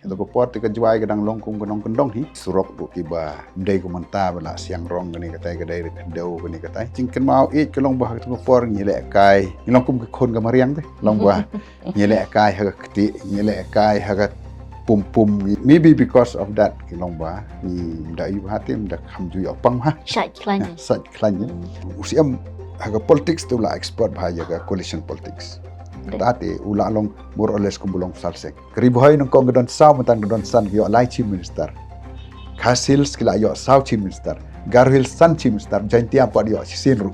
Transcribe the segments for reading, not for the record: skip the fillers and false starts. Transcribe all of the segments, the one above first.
Ito ko porti ka juay kadang longkong kendong hi surok do iba mday ko manta bala siang rong gani katay kaday daw gani katay cingken mau it ka long bah tu por nyele kai long kum ka kon ga mariang te long bah nyele kai ha kti nyele kai ha pum maybe because of that ki long bah ni da yu hatim da kham ju opang ha sat klanya usiam ha politics tu la expert bahaya ga coalition politics Dati ula long more or less kumbulong salsek. Keribuhay ng kong gadon sao matang gadon san yo lai chief minister. Kasil skila yo sao chief minister. Garhil san chief minister janti apa yo sinru.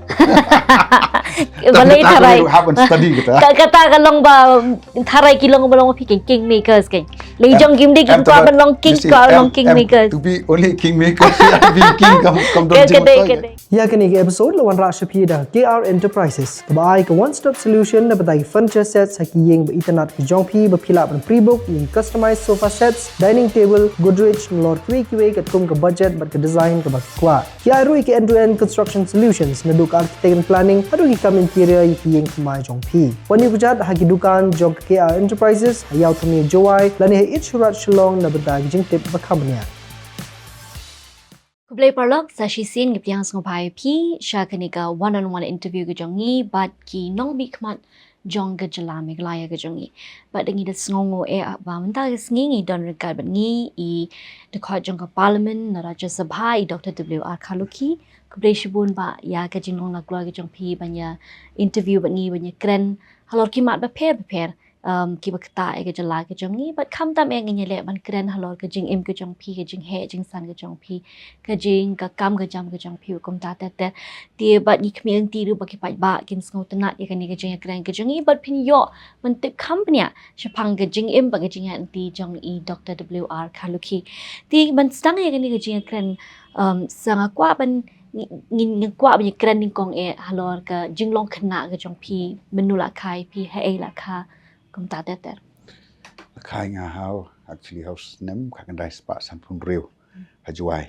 Balay taray. Happen study kita. Kata kalong ba taray kilong balong pi king makers kay. Lejong gimdi kim pa balong king ka long king makers. To be only king makers to be king kam don Kadai. Ya kini ke episode lawan Rasha Pida KR Enterprises. Kebai ke one stop solution na batai furniture sets haki yang internet ke jongpi berpila pen pre-book yang customized sofa sets, dining table, Godrej lor QA ke tum ke budget ber ke design ke bak kuat. Ya rui ke end-to-end construction solutions na duk architect and planning adu ki kam interior yang kemai jongpi. Wani kujat haki dukan jong ke KR Enterprises hayau tumi jowai lani hai surat shillong na batai jing tip bakamnya. Kublai parlok sa shisin gipyang ngopai pi sha kanika one-on-one interview ke jongi but ki nong bikmat jong ke jalame glaya ke jongi but dengi de sngongo ba menta ke sngingi don rekat but ngi I de kha jong ka parliament na Rajya Sabha I Dr. WR Khaluki kublai shibun ba ya ke jinong na glaya ke jong pi banya interview but ngi banya kren halor ki mat ba per ki bakta ke jala ke jongi but kam tam eng nyele ban kren halor ke jing im ke jong pi ke jing he jing san ke jong pi ke jing ka kam ke jam ke jong pi kom ta te ti but ni kmi ti ru ba ki pa ba kin sngo tana ye ke ni ke jing kren ke jongi but pin yo man tip company shapang ke jing im ba ke jing an ti jong I Dr. WR Khaluki ti ban stang ye ke ni ke jing kren sanga kwa ban ngin kwa ba kren ni kong halor ke jing long khna ke jong pi menula khai pi he la kha kom ta ter Kai nga how actually house nem kakandai spa san pun riu hajuai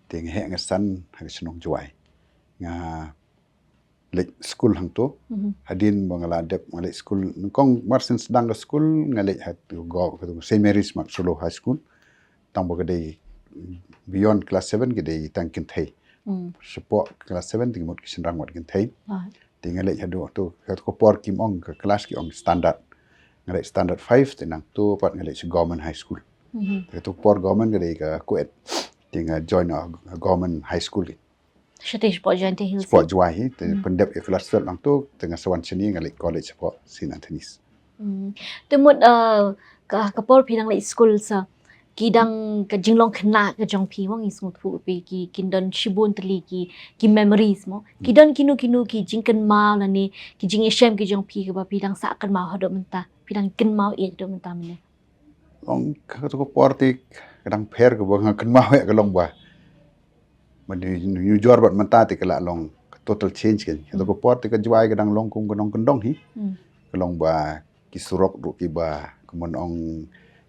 ting he nga san ha snong juai nga lek school hang to hadin bangala dep ngalek school kong marsin sedang ke school ngalek hat go ke St Mary's Mak Solo High School tang bo gede beyond class 7 gede tang kin thai support class 7 ting mot kisin rang wat kin thai tinggal lek hadu tu ko por kim ong ke kelas ki ong standard ngalek standard 5 tenang tu pat ngalek government high school tu por government gede ke kuet tinggal join government high school Shati sport join te hills sport juai pendep ke kelas 12 lang tu tengah sawan sini ngalek college sport St Anthony's temut ka por pinang lek school sa kidang ka jinglong khna ka jong pi wang isngut pu pe ki kindon shibun tli ki memories mo kidon kinu ki jingkan ma la ni ki jing shem ki jong pi ka ba pidang sa kan ma hodo menta pidang kin mau do menta mene ong ka to por ti kadang per ke bang kan mau ya kalong ba man New York bat menta ti kala long total change kan to ko por ti ka juai kadang long kung kendong hi kalong ba ki surok do ki ba kumon ong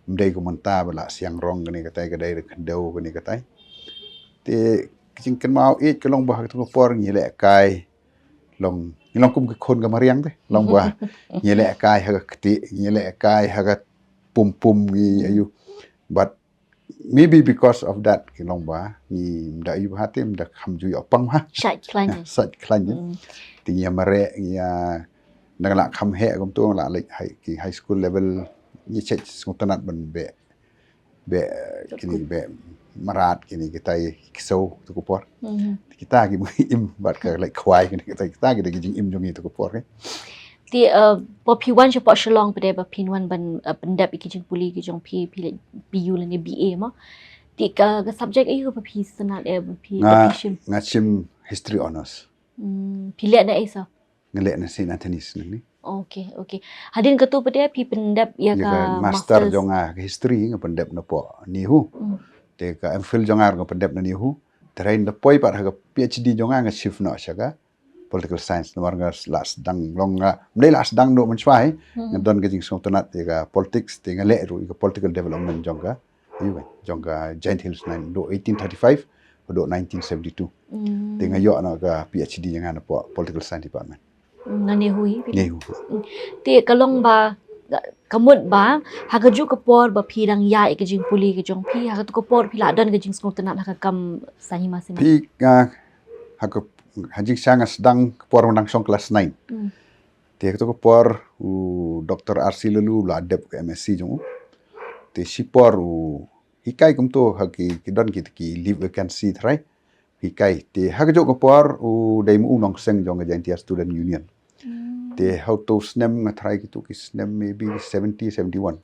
mday ko manta bala siang rong gani katay kaday daw gani katay ti cingken mau it kalong bah tu por nyele kai long kum kon ga mariang te long bah nyele kai ha kti nyele kai ha pum ayu but maybe because of that kilong ba ni da yu hatim da kham ju opang ha sat klanya ti nya mare nya nangla kham he kom tu la lek high school level ni cek ngutanat ban be kini be marat kini kita kisau tu kupor kita gi im bat ka like kwai kini kita gi jing im jongi tu kupor ti popi wan cho po shlong pede ba pin wan ban pendap ki jing puli ki jong pi yu la ni BA mo ti ka subject ayu pa pi sanat pi ngachim history honors pilihan na isa ngelek na St Anthony's ni Okay. Hadin ketu pede pi pendap ya ka master jonga history nga pendap na po nihu. Te ka MPhil jonga nga pendap na nihu. Terain na poi par ha PhD jonga nga shift no siya political science no nga last dang long nga mdai last dang no manchwai nga don ga jing song tonat te ka politics te nga le ru ka political development jonga jonga Giant Hills 9 do 1835 do 1972. Te nga yo na ka PhD jonga na po political science department. Na nehui ti kalong ba kamut ba hagaju kapor ba phirang ya ke jing puli ke jong phi hagat kapor phila dan ke jing skong tenat hakam sahi masing Pi hak haji sangat sedang por menang song kelas 9. Te to por Dr. Arsi Lulu la adep ke MSc jong. Te sipor hikai kum to haki don ki leave vacancy thrai. Hikai te hagaju kapor dai mu nong seng jong ke student union. Te how to snem ngatrai gitu ki snem maybe 70 71.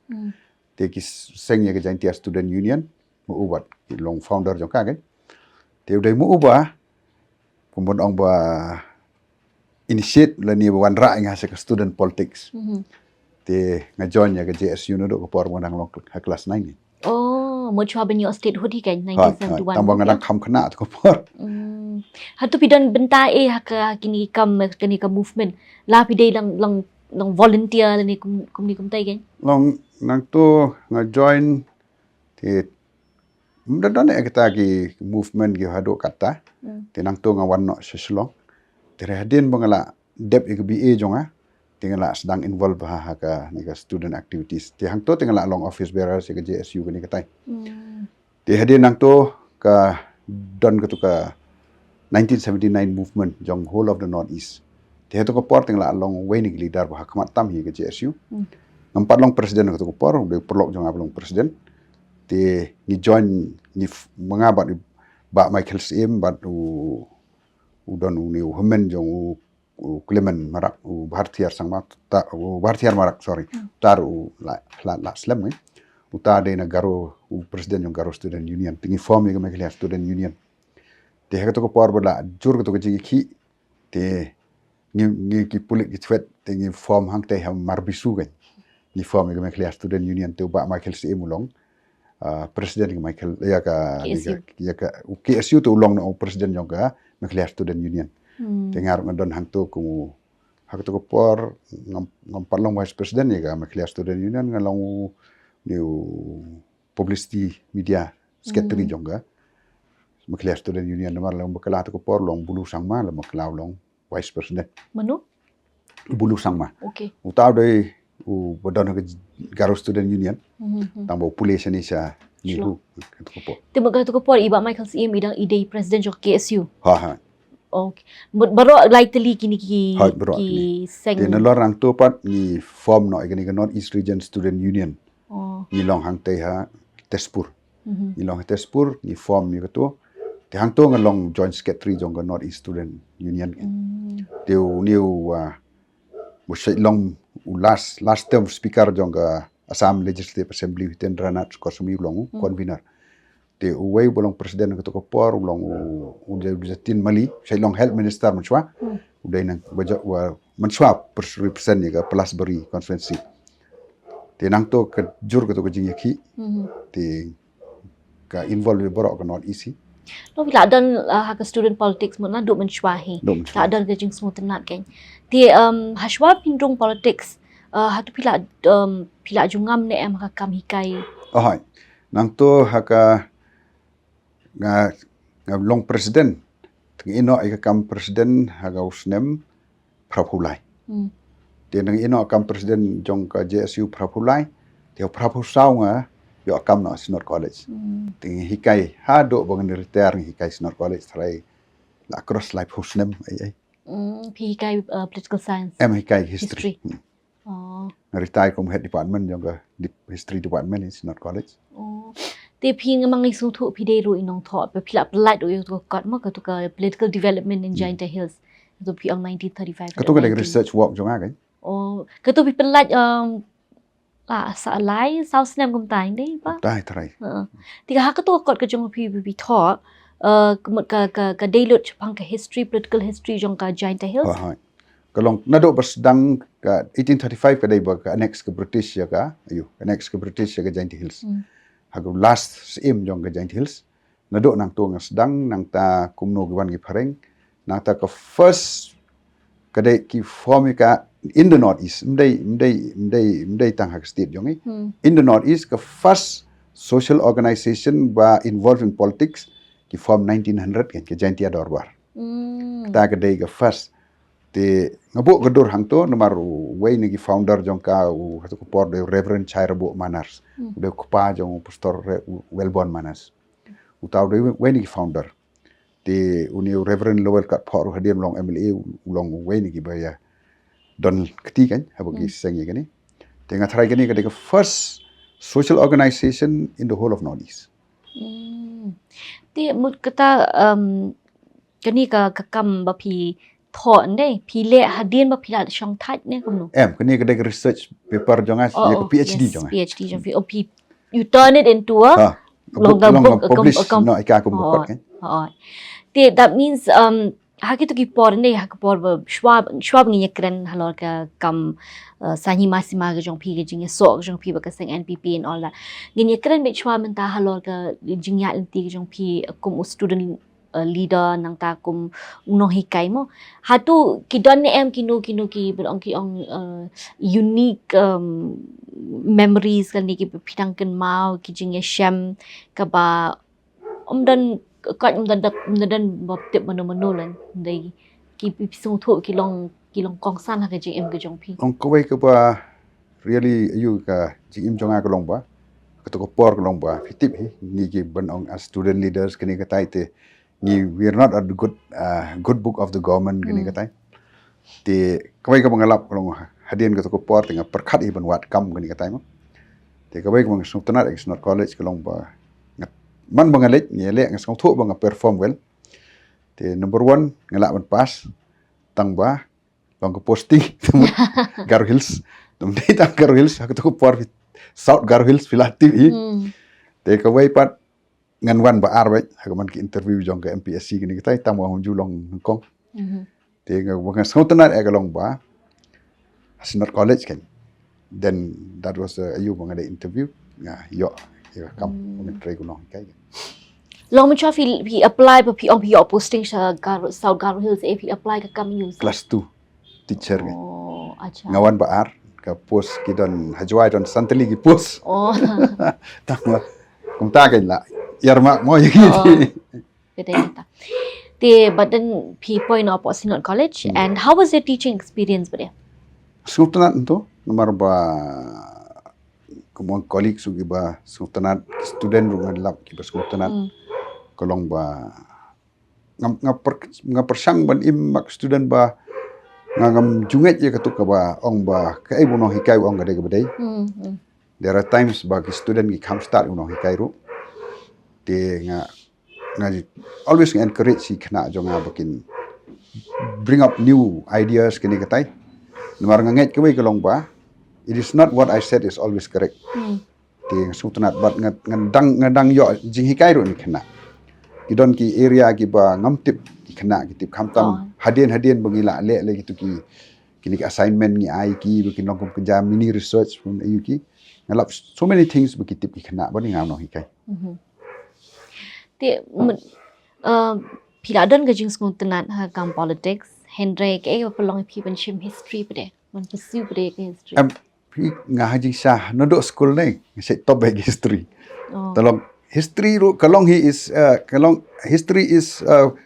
Te ki seng ya ke student union mu ubat ki long founder jong ka kan. Te dai mu ubah kumbon ong ba initiate la ni wan ra nga sa student politics. Te nga join ya ke JSU no do ko por monang long kelas 9 ni. Oh, mo chwa ben yo statehood hi kan Ha 1971. tambang ngadang kham khana ko por. Hatu pidan benta haka kini kam movement la pidai lang volunteer ni kum tai kan. Long nang to nga join te mudadane kita ki movement gi hado kata. Te nang to nga wan no seslong. Te hadin bangala dep BA jonga tingala sedang involve ha ka ni ka student activities. Te hang to tingala long office bearer ke JSU ni katai. Te hadin nang to ka don ka to ka 1979 movement jong whole of the northeast. Te to ko por tingala long way ni leader ba khmat tam hi ke JSU. Nampat long presiden ka to ko por de perlok jong long presiden. Te ni join ni mengabat ba Michael Sim bat don ni hemen jong Clement marak Bhartiar sangma ta Bhartiar marak sorry tar la slam ni uta de na garo presiden jong garo student union tingi form ni ke student union te ha to ko por bala jur to ko jingi ki te ni ki pulik ki twet tingi form hang te ham marbisu kan ni form ni ke student union te ba Michael Sim ulong presiden Michael ya ka KSU tu ulong no presiden jong ka Nuclear Student Union. Tengar ngadon hang tu ku hak tu ko por ngam long vice president ya ka Nuclear Student Union ngalong new publicity media secretary jong ka Nuclear Student Union namar long bakala tu ko por long bulu sangma long bakala long vice president. Manu? Bulu sangma. Okay. Utaw dai bodon ke Garo Student Union. Tambo population ni sa ni hu ko por. Te maga tu ko por iba Michael Sim idang ide president jong KSU. Ha. Okay. Baru likely kini ki seng. Te nalor ang tupat ni form no igani North East Region Student Union. Ni long hang te ha Tespur. Ni long Tespur ni form ni to. Te hang to ngalong joint secretary jong North East Student Union. Te new long last term speaker jong Assam Legislative Assembly Tendranat Kosumi long convener. Te uway bolong presiden ko por long ujatin Mali say long health minister manchwa uday nang baja wa manchwa represent ni ka Plasbury constituency te nang to ka jur ko jingi te ka involve borok ka not easy No bila dan hak student politics mun do manchwa hi ta dan ke jing smooth nat kan te hashwa pindrong politics hatu pila jungam ne em kam hikai ahai nang to haka nga long presiden ino ay kam presiden haga usnem prapulai te nang ino kam presiden jong ka JSU prapulai te prapusaw nga yo kam no Sinor College te hikai hado bang retire hikai Sinor College try la cross life usnem ay hikai political science hikai history. Retire from head department jong ka history department in Sinor College. Te phi ngamang isung thu pide ro inong thought pe phila light o to kat ma ka to ka political development in Giant Hills to phi ang 1935 ka to ka research work jong ka ka to phi light sa lai south nam kum tai dei ba tai trai ti ka ka to kot ka jong phi thought ka dailut phang ka history political history jong ka Giant Hills kalong nado basdang ka 1835 ka dai ba ka annex ka British ya ka annex ka British ya ka Giant Hills hago last sim jong ka Giant Hills nado nang to nga sedang nang ta kumno giwan gi pareng nang ta ka first kadai ki form ka in the northeast mdai tang hak state jong in the northeast ka first social organization ba involved in politics ki form 1900 kan ka Giant Dorbar ta kadai ka first Te ngabuk gedur hang tu nomor way nigi founder jong ka hatu ko por de Reverend Chai Rabu Manars. De kupa jong pastor Welbon Manas. Utau de way nigi founder. Te uni Reverend Lowell kat por hadian long MLA long way nigi baya don keti kan habuk sengi gani. Te ngatrai gani ka first social organization in the whole of Northeast. Ti mut kata kani ka kam ba phi thon dei phi le hadien ba phi la shong that ne kum no Kani ka research paper jong as ya ka PhD jong. PhD jong phi you turn it into a longer book publish no ika ko book kan. That means haki to ki por ne hak por schwab ngi kren halor ka kam sahi masima ga jong phi ga jing so jong phi ba ka sing NPP and all that ngi kren be schwab men ta halor ka jing ya inti jong phi kum student leader nang ta kum uno hikai mo hatu kidon ne em kino ki belong ki ong unique memories kan ni ki pidang ken mau ki jing shem ka ba dan bop tip mano lan dei ki pisung tho ki long kong san ha ka jing em ka jong phi Ong ko ka ba really you ka jing im jonga ka long ba ka to ko por ka long ba fitip ni ki ban ong as student leaders kani ka tai te ni we are not a good book of the government gini katai te kawai ka mangalap long hadian ka to ko por tinga perkhat i ban wat kam gini katai mo te kawai ka mang sultanat not college ka long ba man bangalet ni le ngas ngau tho bang perform well te number 1 ngalak ban pas tang ba long ko posting Garo Hills tum dei tang Garo Hills ka to ko por South Garo Hills filati te kawai pat ngan wan ba arwet hagaman ki interview jong ke MPSC gini kita tam wa julong Hong Kong te nga wa sautanat e galong ba Sinot College kan then that was ayu bang ada interview nga yo kam umi try ko long kai long mo he apply pa pi posting sa South Garo Hills if he apply ka kam use class 2 teacher kan acha ngawan ba ar ka post kidon hajwai don santali ki post tang kum ta kan la yarma mo yiki but then people in Sinot College and how was your teaching experience there sultanat itu nomor ba kumong colleague sugi ba sultanat student rungan lab ki ba sultanat kolong ba ngap persang ban mak student ba ngam junget je katuk ba ong ba kai buno hikai ong gade gade there are times ba ki student ki kam start uno hikai ru te nga always encourage si kena jonga bakin bring up new ideas kini katai nomor nganget kawai kolong ba it is not what I said is always correct te sultanat bat ngadang yo jing hikai ru ni kena kidon ki area ki ba ngamtip ki kena ki tip kamtam hadian bangila le gitu ki assignment ni ai ki bikin long kerja mini research pun ayu ki ngalap so many things bekitip ki kena ba ni ngam no hikai te piladon ga jing skung tenan ha kam politics Hendrik ke pelong pi ban shim history pade man pursue pade ke history pi nga haji sah nodok school nei se top bag history tolong history ru kalong history is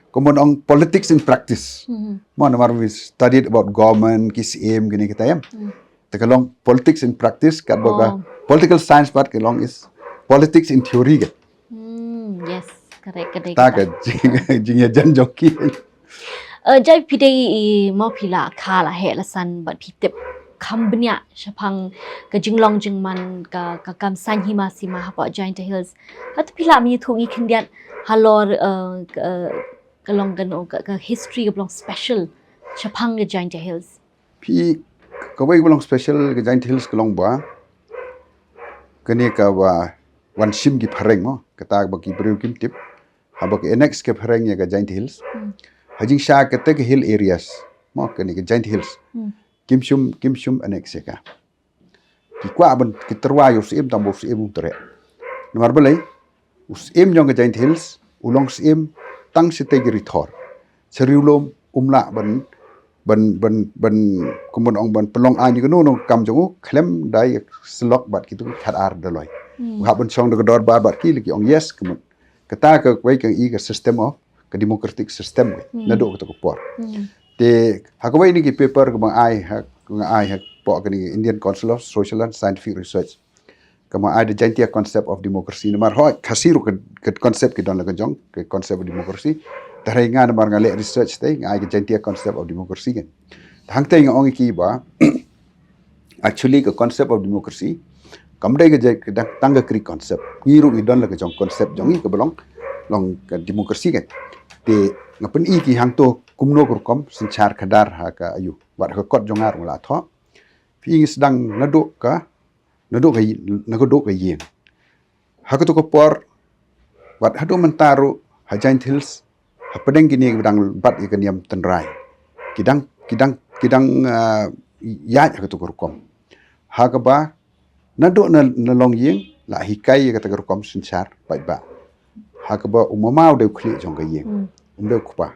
common on politics in practice mon mar we studied about government kis aim gini kita yam te kalong politics in practice kat boga political science part kalong is politics in theory ke yes correct ta ka jing jan joki jai pidei mo pila khala he la san but pitep kambnya shapang ka jinglong jingman ka kam san hima sima ha Giant Hills hat pila mi thungi khindian halor ka long gan ka history ka long special shapang ka Giant Hills pi ka wai long special ka Giant Hills ka long ba kani ka wa wan sim gi phareng mo kata ba ki brew kim tip ha ba ki next ke phareng ya ka Giant Hills hajing sha ka te hill areas mo kani ka Giant Hills kimshum annex ka ki kwa ban ki terwa yo sim tambo sim tere nomor balai sim jong ka Giant Hills ulong sim tang se te gi thor seriulom umla ban kumun ong ban pelong ani ko no kam jongu klem dai slok bat kitu khat ar daloi ha ban song de dor bar bat ki li ong yes kumun kata ka wai ka i ka system of ka democratic system na do ko por Te hakawai ni ki paper ka ai hak po ka ni Indian Council of Social and Scientific Research. Kama ai the jantia concept of democracy namar ho khasiru ke concept ki don la jong ke concept of democracy. Tarai nga namar ngale research te ai ke jantia concept of democracy kan. Hang te nga ong ki ba actually ke concept of democracy kamdai ke tangga kri concept ngiru i don la ke jong concept jong i ke belong long ke democracy kan. Te ngapen i ki hang to kumno kurkom sencar kadar ha ka ayu wat ka kot jongar ngla tho pi sedang naduk ka yeng ha ka to ko por wat hadu mentaru ha jain hills ha pedeng gini bedang bat i keniam tenrai kidang ya ka to kurkom ha ka ba naduk na long yeng la hikai ka to kurkom sencar bai ba ha ka ba umamau de khli jong ka yeng de kupa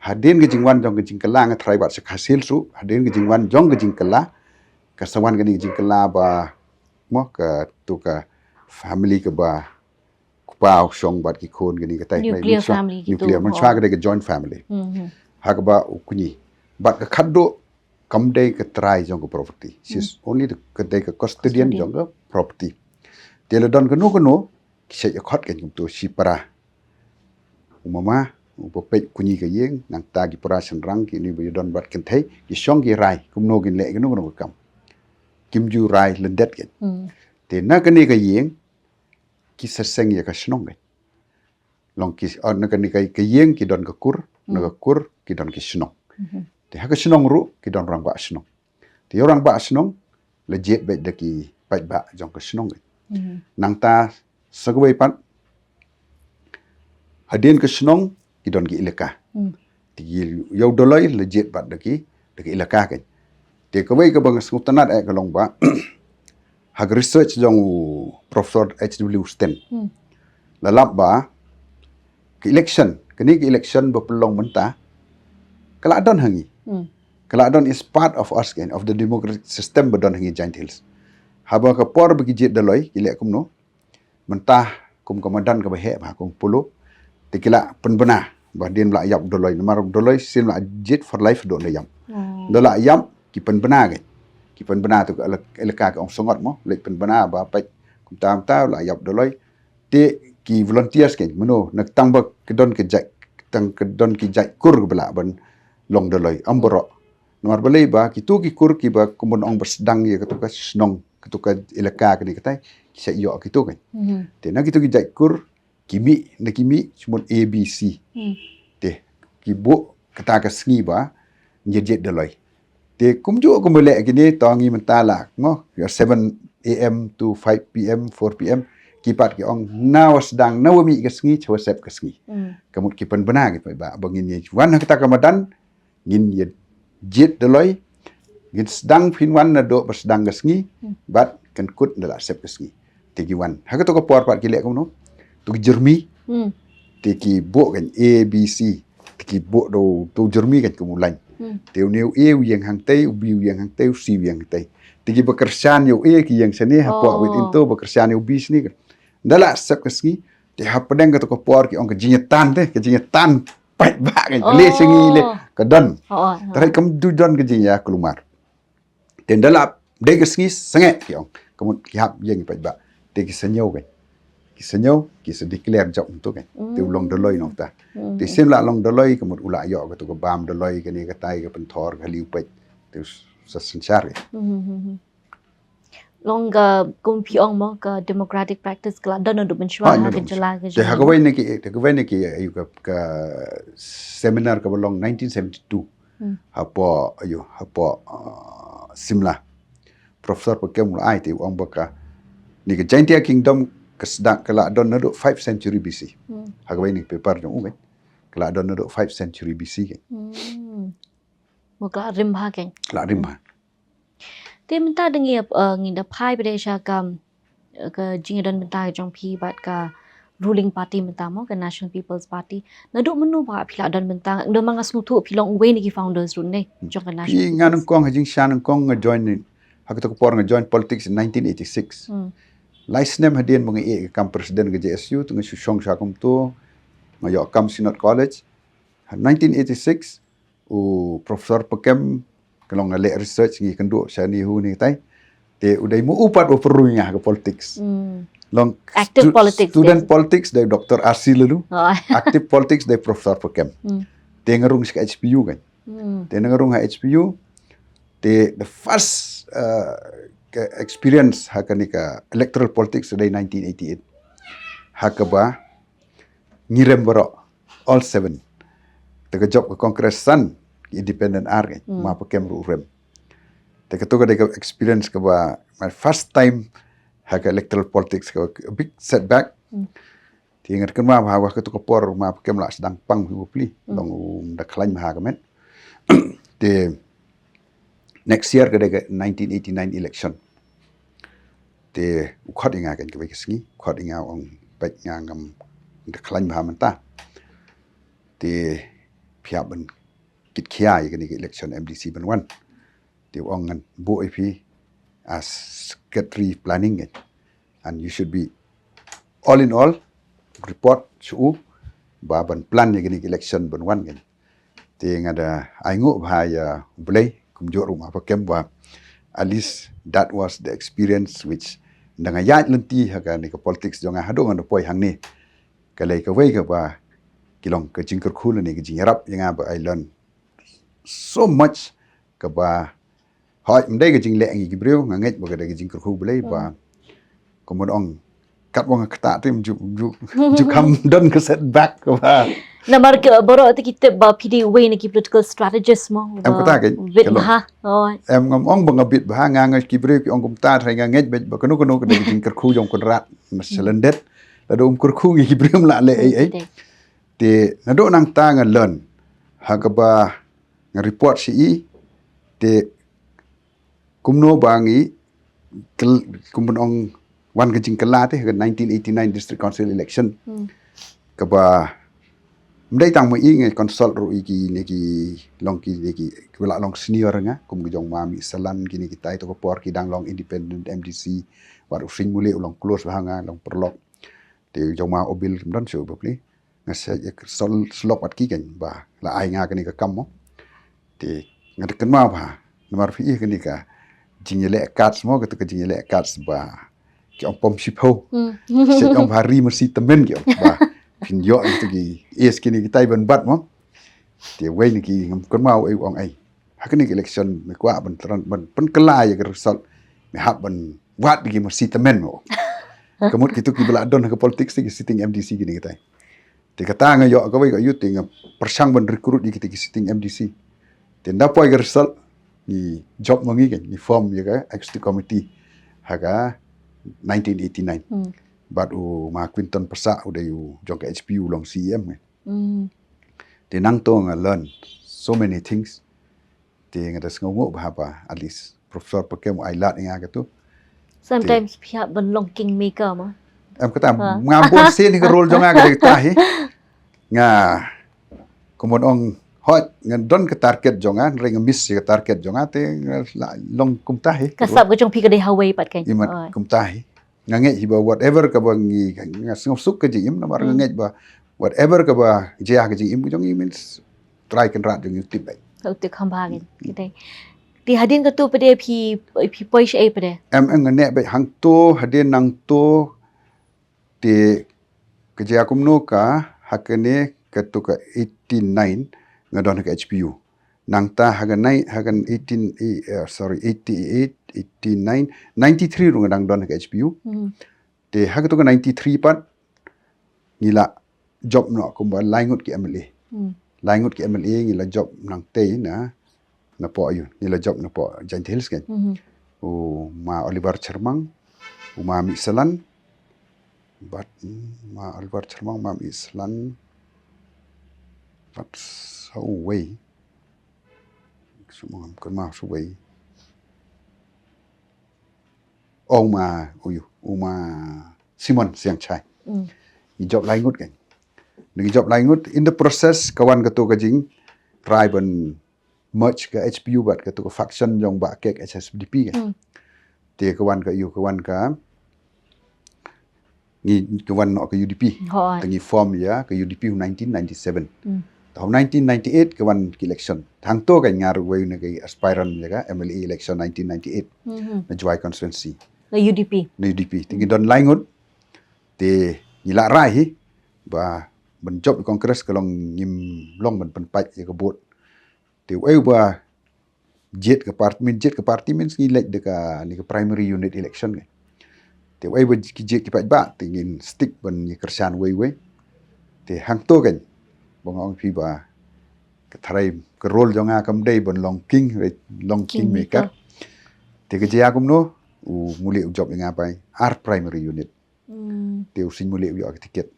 hadin ke jingwan jong ke jingkala nga trai bat sekhasil su hadin ke jingwan jong ke jingkala kasawan ke ni jingkala ba mo ka tu ka family ke ba kupa song bat ki khon ke ni ka tai Nuclear family gitu. nuclear man chwa ke joint family ha ka ba ukuni bat ka khaddo kamdai ke trai jong ke property she's only the kedai ke custodian jong ke property tele don ke no kisah ya khot ke tu si para umama upopek kunyi ke yeng nang tagi perasan rang ki ni don bat ken thai ki song ki rai kumno gin le ke no kam kim ju rai lendet ke te na ke ni ke yeng ki seseng ya ka snong ke long ki on na ke ni ke yeng ki don ke kur na ke kur ki don ki snong te ha ke snong ru ki don rang ba snong te orang ba snong le jet be de ki pai ba jong ke snong ke nang ta sagwai pat hadin ke snong ki don ki ilaka ti yau dolai legit bat daki ilaka kan te ka wei ka bang skutanat ka long ba hag research jong Professor H.W. Sten lalap ba ke election kini ke election ba pelong menta kala don hangi kala don is part of us kan of the democratic system ba don hangi giant hills haba ka por ba ki jit dolai ki le kumno mentah kum komandan ka ba he ba kum pulu tikila penbena badin la yap doloi mar doloi sim la jet for life do na yam dola yam ki penbena ke ki penbena tu elaka ka ong songot mo le penbena ba pa kum tam ta la yap doloi te ki volunteers ke meno nak tang ba ke don ke jai kur bela ban long doloi amboro mar balai ba ki tu ki kur ki ba kumun ong bersedang ya ketuka snong ketuka elaka ke ni katai ki sa yo ki tu kan te na ki tu ki jai kur kimi cuma ABC te kibo kata ka sngi ba njet doloi te kumju ko mele kini tongi mentala mo 7 AM to 5 PM 4 PM kipat ki ong naw sedang nawami ka sngi chwa sep ka sngi kamut ki pen bena ki ba bangin ni wan kata kamadan ngin jet doloi ngin sedang pinwan na do sedang ka sngi bat kan kut ndala sep ka sngi te ki wan ha ka to ko por pat ki le ko no tu jermi tiki bo kan ABC tiki bo do tu jermi kan kumulan teu neu yang hang tei ubi yang hang tei si yang tei tiki bekerjaan yo ki yang seni hapo wit into bekerjaan yo bis ni kan dala sep keski te hapedeng ka to ko por ki ong ke jinyetan pai ba kan le sengi le kadan tarai kam du don ke jinya kelumar ten dala de keski sange ki ong kamu ki hap yang pai ba te ki senyau kan kisanyo kisa declare job untuk kan te long doloi nong ta te sim la long doloi kamut ula yo ka to ko bam doloi ka ni ka tai ka penthor ka liu pet te sa senchar long ga kumpi ong mo ka democratic practice kala don do benchwa ha ka jala ka te ha ka wai ne ki ayu ka seminar ka long 1972 hapo simla professor pa kem ai te ong baka ni ka Jaintia kingdom kesedang kala don nado 5 century BC. Hagawai ni paper jong kan. Kala don nado 5 century BC kan. Mo kala rimha kan. Kala rimha. Te menta dengi nginda phai pedesha kam ka jingdon menta jong phi bat ka ruling party menta mo ka National People's Party. Nado menu ba phila don menta ndo manga smutu philong we ni ki founders run ne jong ka National. Pi nganong kong hajing shanong kong join hakato ko por join politics in 1986. Laisnem hadin mga kam presiden ke JSU tunga susong sakum tu ngayo kam Sinot College 1986 profesor pekem kalau ngalek research ngi kenduk syani hu ni tai te udai mu upat perlunya ke politics long Active politics, student politics dari Dr. Arsi lalu Oh. active politics dari profesor pekem te ngarung ke HPU kan te ngarung ha HPU te the first experience hakanika electoral politics dari 1988 hakaba ngirem baro all 7 te job ke kongresan independent ar kan ma pekem rurem te ketu ka experience ka ba my first time haka electoral politics ka a big setback ti ingat kan ma bahwa ketu ka por ma pekem la sedang pang hu pli dong da klaim ha ka men te next year ka 1989 election te ukhot inga kan ka bekisngi ukhot inga ong baik ngam da klaim ha menta te pihak ben kit kia kan election MDC ben wan te ong ngan bu IP as secretary planning it. And you should be all in all report su ba ban plan ni election ben wan kan te ngada aingu bahaya boleh kumjor rumah pakem ba at least that was the experience which ndanga yat lenti haga ni ka politics jonga hado ngan poi hang ni kalai ka wei ka ba kilong ka jingker khul ni ka jingrap yang ba I learn so much ka ba hoi mdai ka jing le ngi gibreu nganget ba ka da jingker khul boleh ba kemudian ong kat wong kata tim ju kam don ka setback ka ba Namar ke boro te kita ba PD way ni political strategist mo. Em kata ke Bit ha. Oh. em ngom ong bang bit ba nga gibreu ki ong kum ta thai nganget ba kanu ka da jingker khul jong konrat masalendet la do kurku ngi gibreu la le ai te nado nang ta nga learn hakaba nga report si te kumno bangi kumun ong wan ka jingkala te 1989 district council election kaba mdai tang mo ngi consult ru iki neki long ki neki wala long senior nga kum jong mami salan kini kita itu ko por ki dang long independent MDC war using mule long close bahanga long perlok te jong ma obil dan so bapli ngasa sol slop at ki kan ba la ai nga kani ka kam mo te ngad kan ma ba nomor fi kani ka jingle cards mo ka jingle cards ba ki ong pom sipo se ong hari mesti temen ki ba pin yo itu ki es kini kita ban bat mo te wei ni ki ngam kan ma ai ong ai hakani election me kwa ban tran ban pen kala ya ka result me hab ban wat ki mesti temen mo kamut kitu ki bela don ke politics ki sitting MDC gini kita te kata nga yo ka wei ka yuti nga persang ban recruit di kita ki sitting MDC te ndapoi ka result ni job mangi kan ni form ya ka executive committee haga 1989 but ma Quinton Persa udah yu jong ka HPU long CM te nang to nga learn so many things te nga das ngo bahapa at least professor pakem ai lat nga ka tu Sometimes pihak ben long kingmaker mo. em kata ngambon sen ni ka role jonga ka tahi nga kumon ong hot nga don ka target jonga ring miss ka target jonga te long kum tahi Kasab ko jong pi ka de Hawaii pat kan. imat kum tahi nga nge hiba whatever ka ba ngi nga sung suk ka jim na mar nga nge ba whatever ka ba jia ka jim jong means try kan rat jong tip bai Kau tu kambangin. Kita. Di hadin ka tu pada pi poi shai pada. em nga ne bai hang to hadin nang to te kerja kumno ka hakane ketu ka 89 ngadon ka HPU nang ta hagan 88 89 93 rung nang don ka HPU te hagatu ka 93 pat ngila job no kumba laingut ki MLA laingut ki MLA ngila job nang te na po ayu ngila job na po Giant Hills kan ma Oliver Chermang ma Mi Salan but ma Oliver Chermang ma Mi Salan but so way semua kan ma so way ma Simon Siang Chai ni job laingut kan ni job laingut in the process kawan ketu kajing try ban merge ke HPU bat ketu ke faction jong ba kek HSDP kan te kawan ka ni kawan no ke UDP tangi form ya ke UDP 1997 tahun 1998 ke wan election hang to kan ngar wei na kai aspirant jaga MLA election 1998 na Juai constituency The UDP. na UDP tinggi don laingut te nila rai hi ba ben job kongres kalong ngim long ben penpai ke bot te wei ba jet ke parti min ngi lek de ka ni ke primary unit election ke te wei ba ki jet ki ba tingin stick ben ni kersan wei te hang to kan bong pi ba ke tharai ke role jonga kam dei bon long king maker te ke jia kum no u muli job nga pai art primary unit te u sin muli yo tiket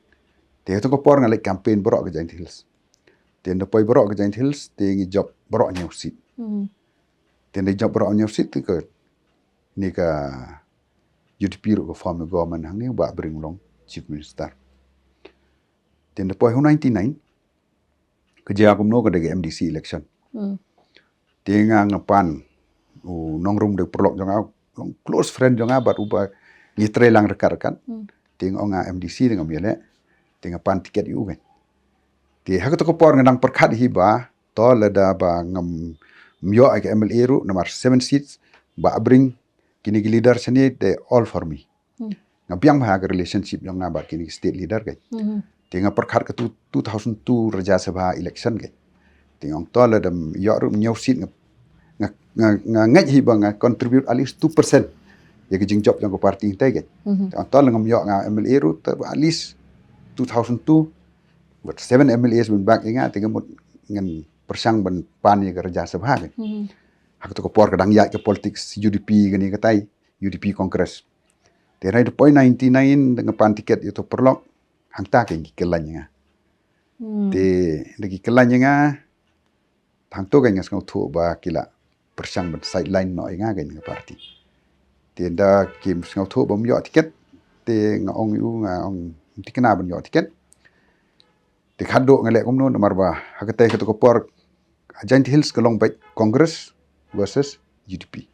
te to ko por nga lek campaign borok ke Giant Hills te no poi borok ke Giant Hills te ngi job borok nyau sit te ne job borok nyau sit ke ni ka UDP ro ko form government hang ni ba bring long chief minister te no poi 99 kerja aku no ke MDC election. Tinga ngapan nong room de perlok jonga long close friend jonga bat uba ngitre lang rekan. Ting onga MDC dengan miele tinga pan tiket yu kan. Ti hak to ko por ngang perkhat hi ba to leda ba ngam myo ke MLA ru nomor 7 seats ba bring kini leader seni de all for me. Ngapiang ha relationship jonga ba kini state leader kan. Tinga perkhat ke 2002 Raja Sabha election ke. Tingong to la dam yo ru nyau sit ngai hi bang contribute at least 2% ya ke jing job jang ko parti tai ke. To la ngam yo nga MLA ru at least 2002 but 7 MLAs been back inga tinga mut ngan persang ban pan ya ke Raja Sabha ke. Hak to ko por kadang ya ke politics UDP gani ke tai UDP Congress. Terai de point 99 dengan pan tiket itu perlok hangta ke kelanya te lagi kelanya hang to ga ngas ngau thu ba kila persang ban sideline no inga ga ni parti te da kim ngau thu bom yo tiket te ngong yu nga ong tikena ban yo tiket te khado ngale kom no nomor ba hakate ke to por Giant Hills kalong bai Congress versus UDP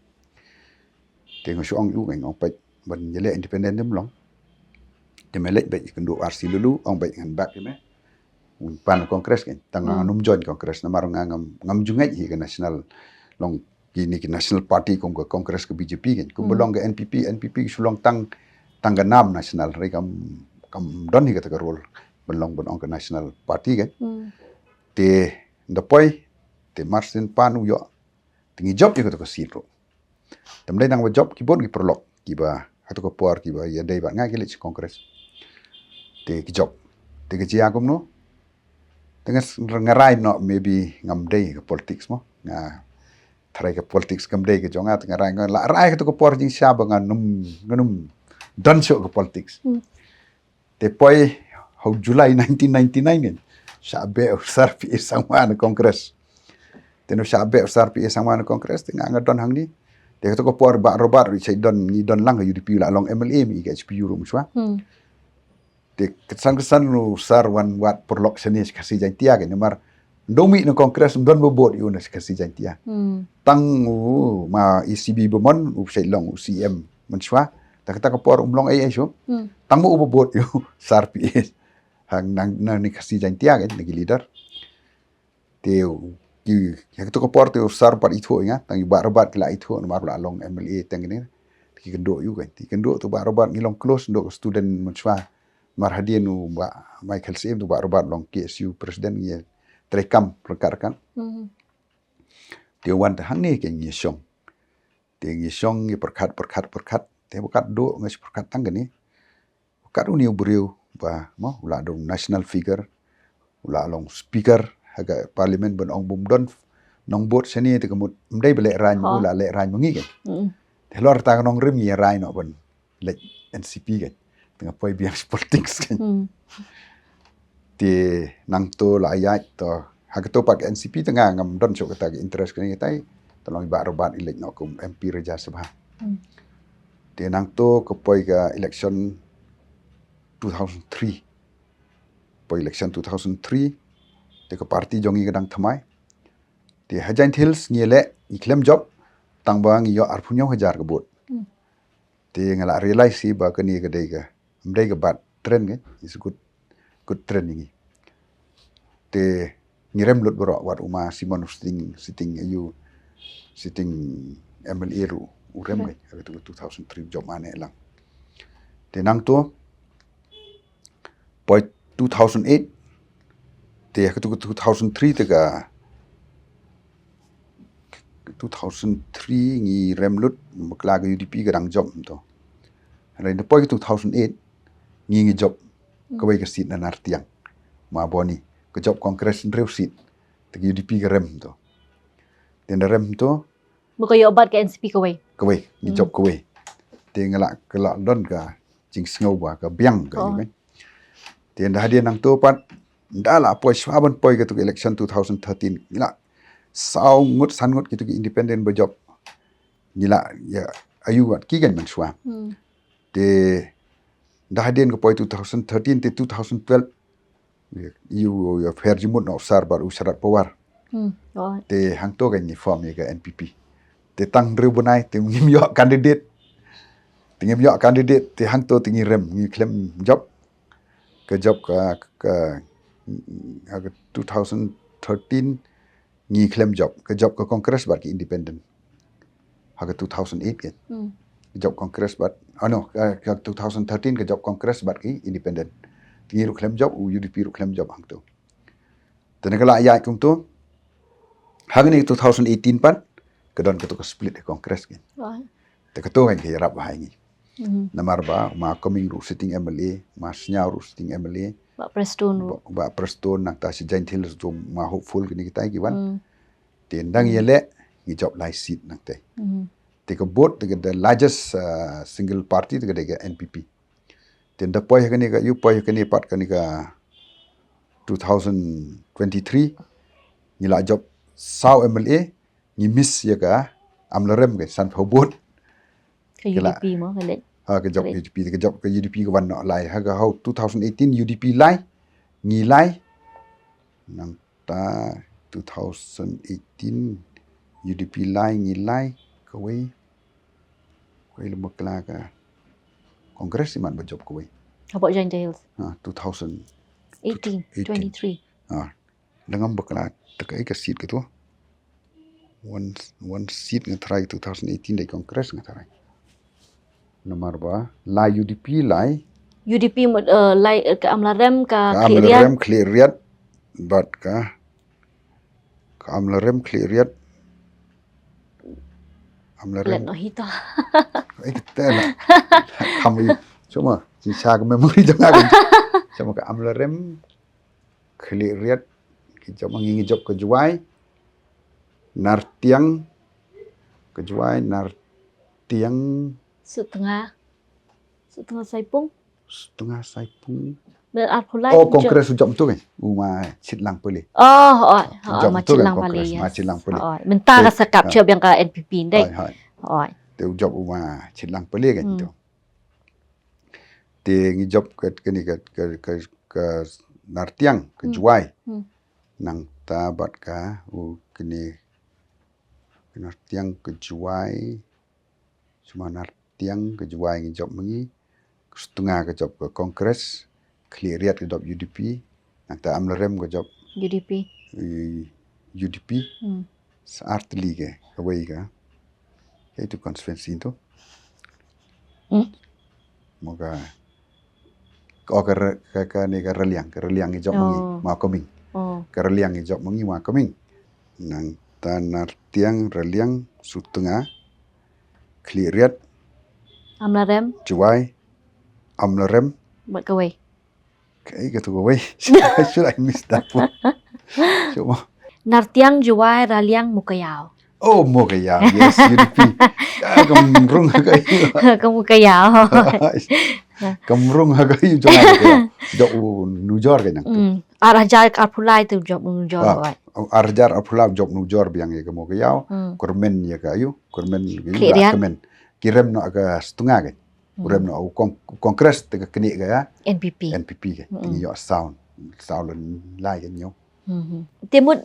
te ngau ong yu ga ngong bai ban yele independent dem long te melek bai kendo RC dulu ong bai ngan bak me pan kongres kan tanga num join kongres na marang ngam jungai hi ke national long kini ke national party kong ke kongres ke BJP kan kum belong ke NPP sulong tangga nam national re kam don hi ke ta role belong ke national party kan te dapoi te marsin panu yo tingi job yo ke siro tamdai nang job ki bon ki prolog ki ba atau ko por ki ba ya dai ba ngai ke le kongres te ki job te ke chia kom no dengan ngarai no maybe ngam dei ke politics mo nga try ke politics ngam dei ke jonga ngarai ngan la rai ke to ko por jing sha ba nganum don show ke politics te poi ho July 1999 kan sabe usar pi sangma na kongres te no sabe usar pi sangma na kongres te nga don hang ni te to ko por ba robar ri sai don ni don lang UDP la long MLA mi ke HPU rum swa te kesan nu sar wan wat perlok seni kasih jantia ke nomor domi no kongres don bobot yu na kasih jantia tang ma ECB bomon u sai long UCM menswa ta kata ko por umlong ai syo tang mo bobot yu sar pi hang nang ni kasih jantia ke ni leader te ki to ko por te sar par itu inga tang ba robat kila itu nomor la long MLA tang ni ki kendo yu kan ti kendo to ba robat ni long close do student menswa marhadian nu ba Michael Sim tu ba robat long KSU presiden ye trekam perkarkan dia wan hang ni ke ngi song te ngi song ye perkat te perkat do ngi perkat tang ni perkat ni buriu ba mo ula do national figure ula long speaker haga parlimen ben ong bum don nong bot seni te kemut mdai bele ran ula le ran ngi ke te lor ta nong rim ye rai no ben le NCP ke tengah poi biang politics kan ti nang to la ayat to hak to pak NCP tengah ngam don sok kata interest kan tai tolong ba robat elek no kum MP Raja Sabha ti nang to ke poi ke election 2003 poi election 2003 te ke parti jongi kadang thamai ti Giant Hills ngile iklem job tang bang yo arpunyo hajar ke bot ti ngala realize si ba ke ni ke dei ke mdai ke bat trend ke is good trend ini te ngirem lut berok wat uma Simon sitting MLA ru urem ke tu 2003 job mane lang tenang tu poi 2008 te ke tu 2003 te ka 2003 ngi rem lut makla ke UDP ke dang job tu rai ne poi 2008 ngi job ke bai ke sit na nartiang ma boni ke job kongres rew sit te UDP ke rem tu ten rem tu Muka yo obat ke NCP kawai. kawai ni job kawai te ngala don ka jing sngau ba ka biang ka ni te dah dia nang tu pat ndala poi swaban poi ke tu election 2013 ila sau ngut san ngut gitu independent ba job nila ya ayu wat ki gan man swa te dah dia ke poi 2013 te 2012 you fair jimut no sar bar usyarat powar te hang to gan ni form ye ka NPP te tang dru bunai te ngim yo candidate te hang to tingi rem ngi klem job ke job ka 2013 ngi klem job ke kongres bat ki independent ha 2008 ke job kongres bat ke 2013 ke job kongres bat ki independent tingi ru klem job UDP ru klem job hang to tenegala ya kum to hang ni 2018 pat kedon ketu split kongres kan te ketu kan ke rap hai ngi namar ba ma coming ru sitting MLA ma snya ru sitting MLA Ba Preston nak ta si jantil tu ma hopeful kini kita ki wan tendang yele ngi job lai seat nak te te ke board te the largest single party te ke NPP tenda poi kani ka you poi kani pat kani ka 2023 nila job sau MLA ni miss ya ka amlarem ke san phobot ke UDP mo kan ke job UDP ke job ke UDP ke wan no lai ha ka how 2018 UDP lai ngi lai nang ta 2018 UDP lai ngi lai ke wei le bakla ka kongres man ba job ke wei About Giant Hills 2018 23 dengan bakla tekai ke seat ke tu one seat ngatrai 2018 dai kongres ngatrai nomor ba la UDP lai lai ke amlarem ka cleariat bat ka amlarem cleariat let no hita kita lah kami cuma sisa ke memori jangan cuma ke amlarem cleariat kita mengingi job ke juai nartiang kejuai nartiang setengah saipung oh kongres job tu kan uma chitlang poli ma chitlang poli ma chitlang poli mentara sakap job yang ka NPP ndai te job uma chitlang poli kan tu te ngi job ke ni ke nartiang kejuai nang tabat ka kini nartiang kejuai cuma nartiang kejuai ngi job mengi setengah ke job ke kongres cleariat ke job UDP nang ta amlarem ke job UDP saartli ke away ka itu konstituensi itu moga ke ni ke reliang ke job mengi ma coming ke reliang job mengi ma coming nang tanartiang reliang setengah cleariat amlarem juai amlarem buat kawai kayak gitu kawai should I miss that one cuma nartiang juai raliang mukayao oh mukayao yes UDP kamrung mukayao kamrung hagai jangan job nujor kan arajar kapulai tu job nujor arjar apulab job nujor biang ya kemo kayau kormen ya kayu kormen kemen kirem no aga setengah kan urem no kongres te keni ga NPP ke yo sound lai kan yo temut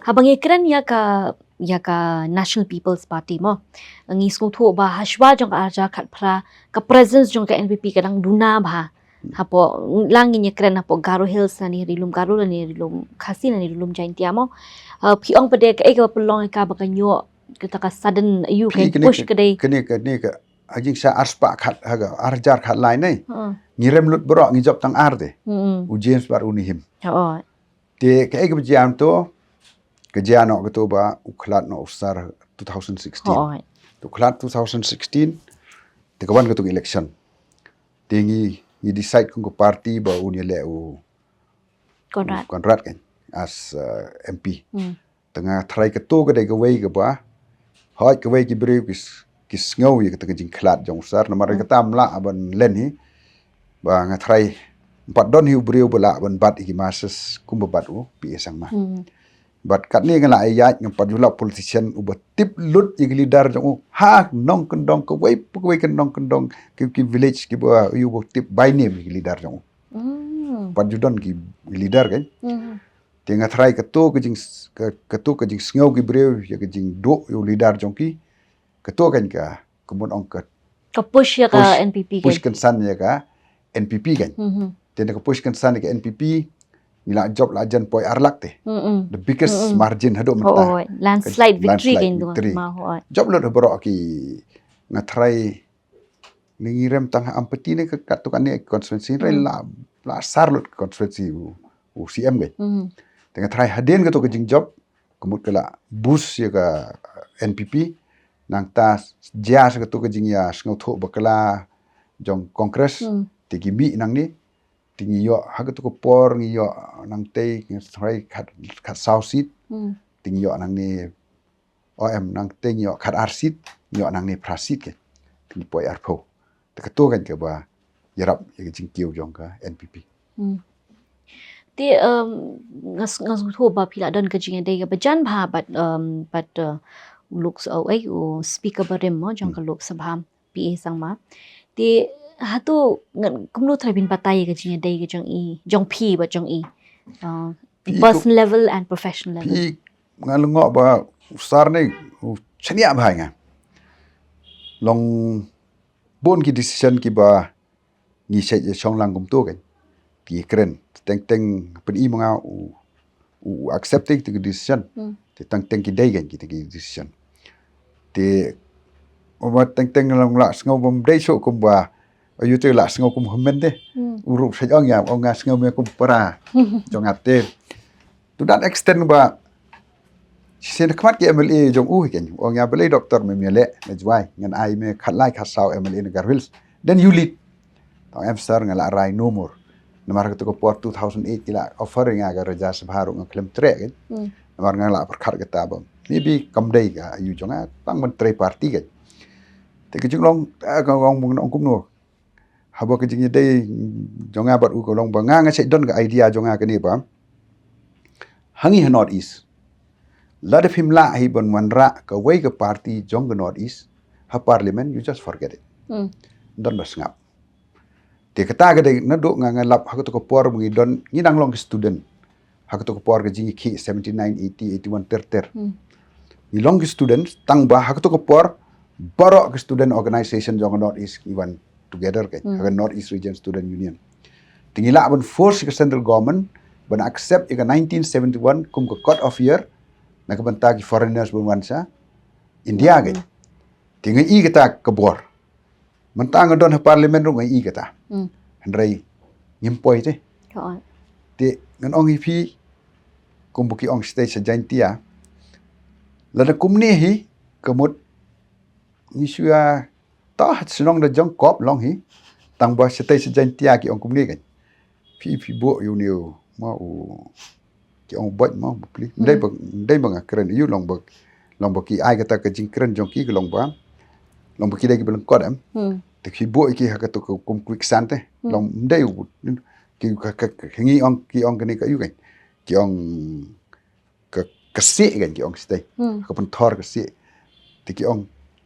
habang ikran ya ka National People's Party mo ngi sku thu ba hashwa jong arja khat phra ka presence jong ka NPP kadang duna ba hapo langin nya keren hapo Garo Hills na ni rilum Garo na ni rilum Khasi na ni rilum Jain Tiamo pi ong pade ka eka pelong ka bakanyo kita ka sudden you can push ke dai kene ajing sa arspa khat haga arjar khat lai nei ngirem lut bro ngi job tang arte u James bar unihim oh te ka eka bjam to ke jano ke to ba ukhlat no usar 2016 oh to khlat 2016 te kawan ke to election tingi ni decide kung ko party ba unia le u Konrad kan as MP tengah try ke to ke dai ke wei ke ba hoi ke wei ki bri kis ngau ye ke jing khlat jong sar na mari ke tam la ban len hi ba nga try pat don hiu bri bala ban bat ki masses kum bat u pi sang ma bat kat ni ngala ayat ngam pat jula politician u tip lut ye leader jong ha nong kendong ke wei kendong ki village ki ba yu tip by name ki leader jong pat judon ki leader kan tinga try ke to ke jing ngau ki breu ye ke jing do yu leader jong ki ke to kan ka kemun ong ke push ya ka NPP push kan san ya ka NPP kan tinga ke push kan san ke NPP nila job la jan poi arlak te the biggest margin hado mata landslide victory kan tu ma ho job lo bro ki na try ningirem tang ampeti ne ke kat to kan ne constituency re la sarlot constituency u CM gai tengah try haden ke to ke jing job kemut kala bus ya ka NPP nang ta ja ke to ke jing ya ngau tho bakala jong kongres tigi mi nang ni tingi yo ha ke to ko por ngi yo nang te try khat south seat tingi yo nang ni OM nang te yo khat ar seat yo nang ni prasit ke tingi poi ar pho te to kan ke ba yarap ye jing kiu jong ka NPP ti ngas tho ba phila don ka jing dei ka bajan bha but looks away o speaker barem mo jong ka lok sabha PA sangma ti hatu kumno thrabin patai ka jing dei ka jong phi ba jong personal level and professional level phi ngalungo ba sar nei chania bhai nga long bon ki decision ki ba ni se chong lang kum to kan ki kren teng pen i manga u accepting the decision te teng ki dai gan ki decision te oma teng lang la ngau bom dai so kum ba ayu te la ngau kumhmen de uru se ong ya ong ngas ngau me kum para jong ate to that extent ba sen kmat ki MLA jong u kan ong ya bele doctor me le jwai ngan ai me khat lai khat sau MLA ne garwils then you lead tong em sar ngala rai no more namar ke to ko 2008 kila offering aga raja sabha ru nglem tre kan namar ngala par khat ke ta ba maybe kam dei ga yu jonga tang menteri parti kan te ke long ngong mung ong kum no habo ke jing dei jonga bat u ko long ba nga se don ga idea jonga ke ni ba hangi north east lot of him la hi bon manra ka wei ke party jong ga north east ha parliament you just forget it don ba ngap te kata ga de na do nga lap ha ko por mu don ni nang long student ha ko por ga jing ki 79 80 81 ter ni long student tang ba ha ko por baro ke student organization jong north east even together ke ha north east region student union tingila ban force ke central government ban accept ke 1971 kum ko cut off year na ka banta ki foreigners ban wansa india ke tinga i kata ke bor mentang don parliament ru ngai i kata handrai ngimpoi te te ngan ong hi kumbuki ong stage sajantia lada kumni hi kemut nisua ta senong da jong kop long hi tang ba stage sajantia ki ong kumni kan fi bo yu niu ma u ki ong bot ma pli dai ba keren yu long ba ki ai kata ka jing keren jong ki long ba ki dai ki belum kodam te ki bo ki ha ka to kum quick sante long dai ki ngi ong ki ong kani ka yu kan ki ong ka se kan ki ong stay ka pun thor ka se te ki ong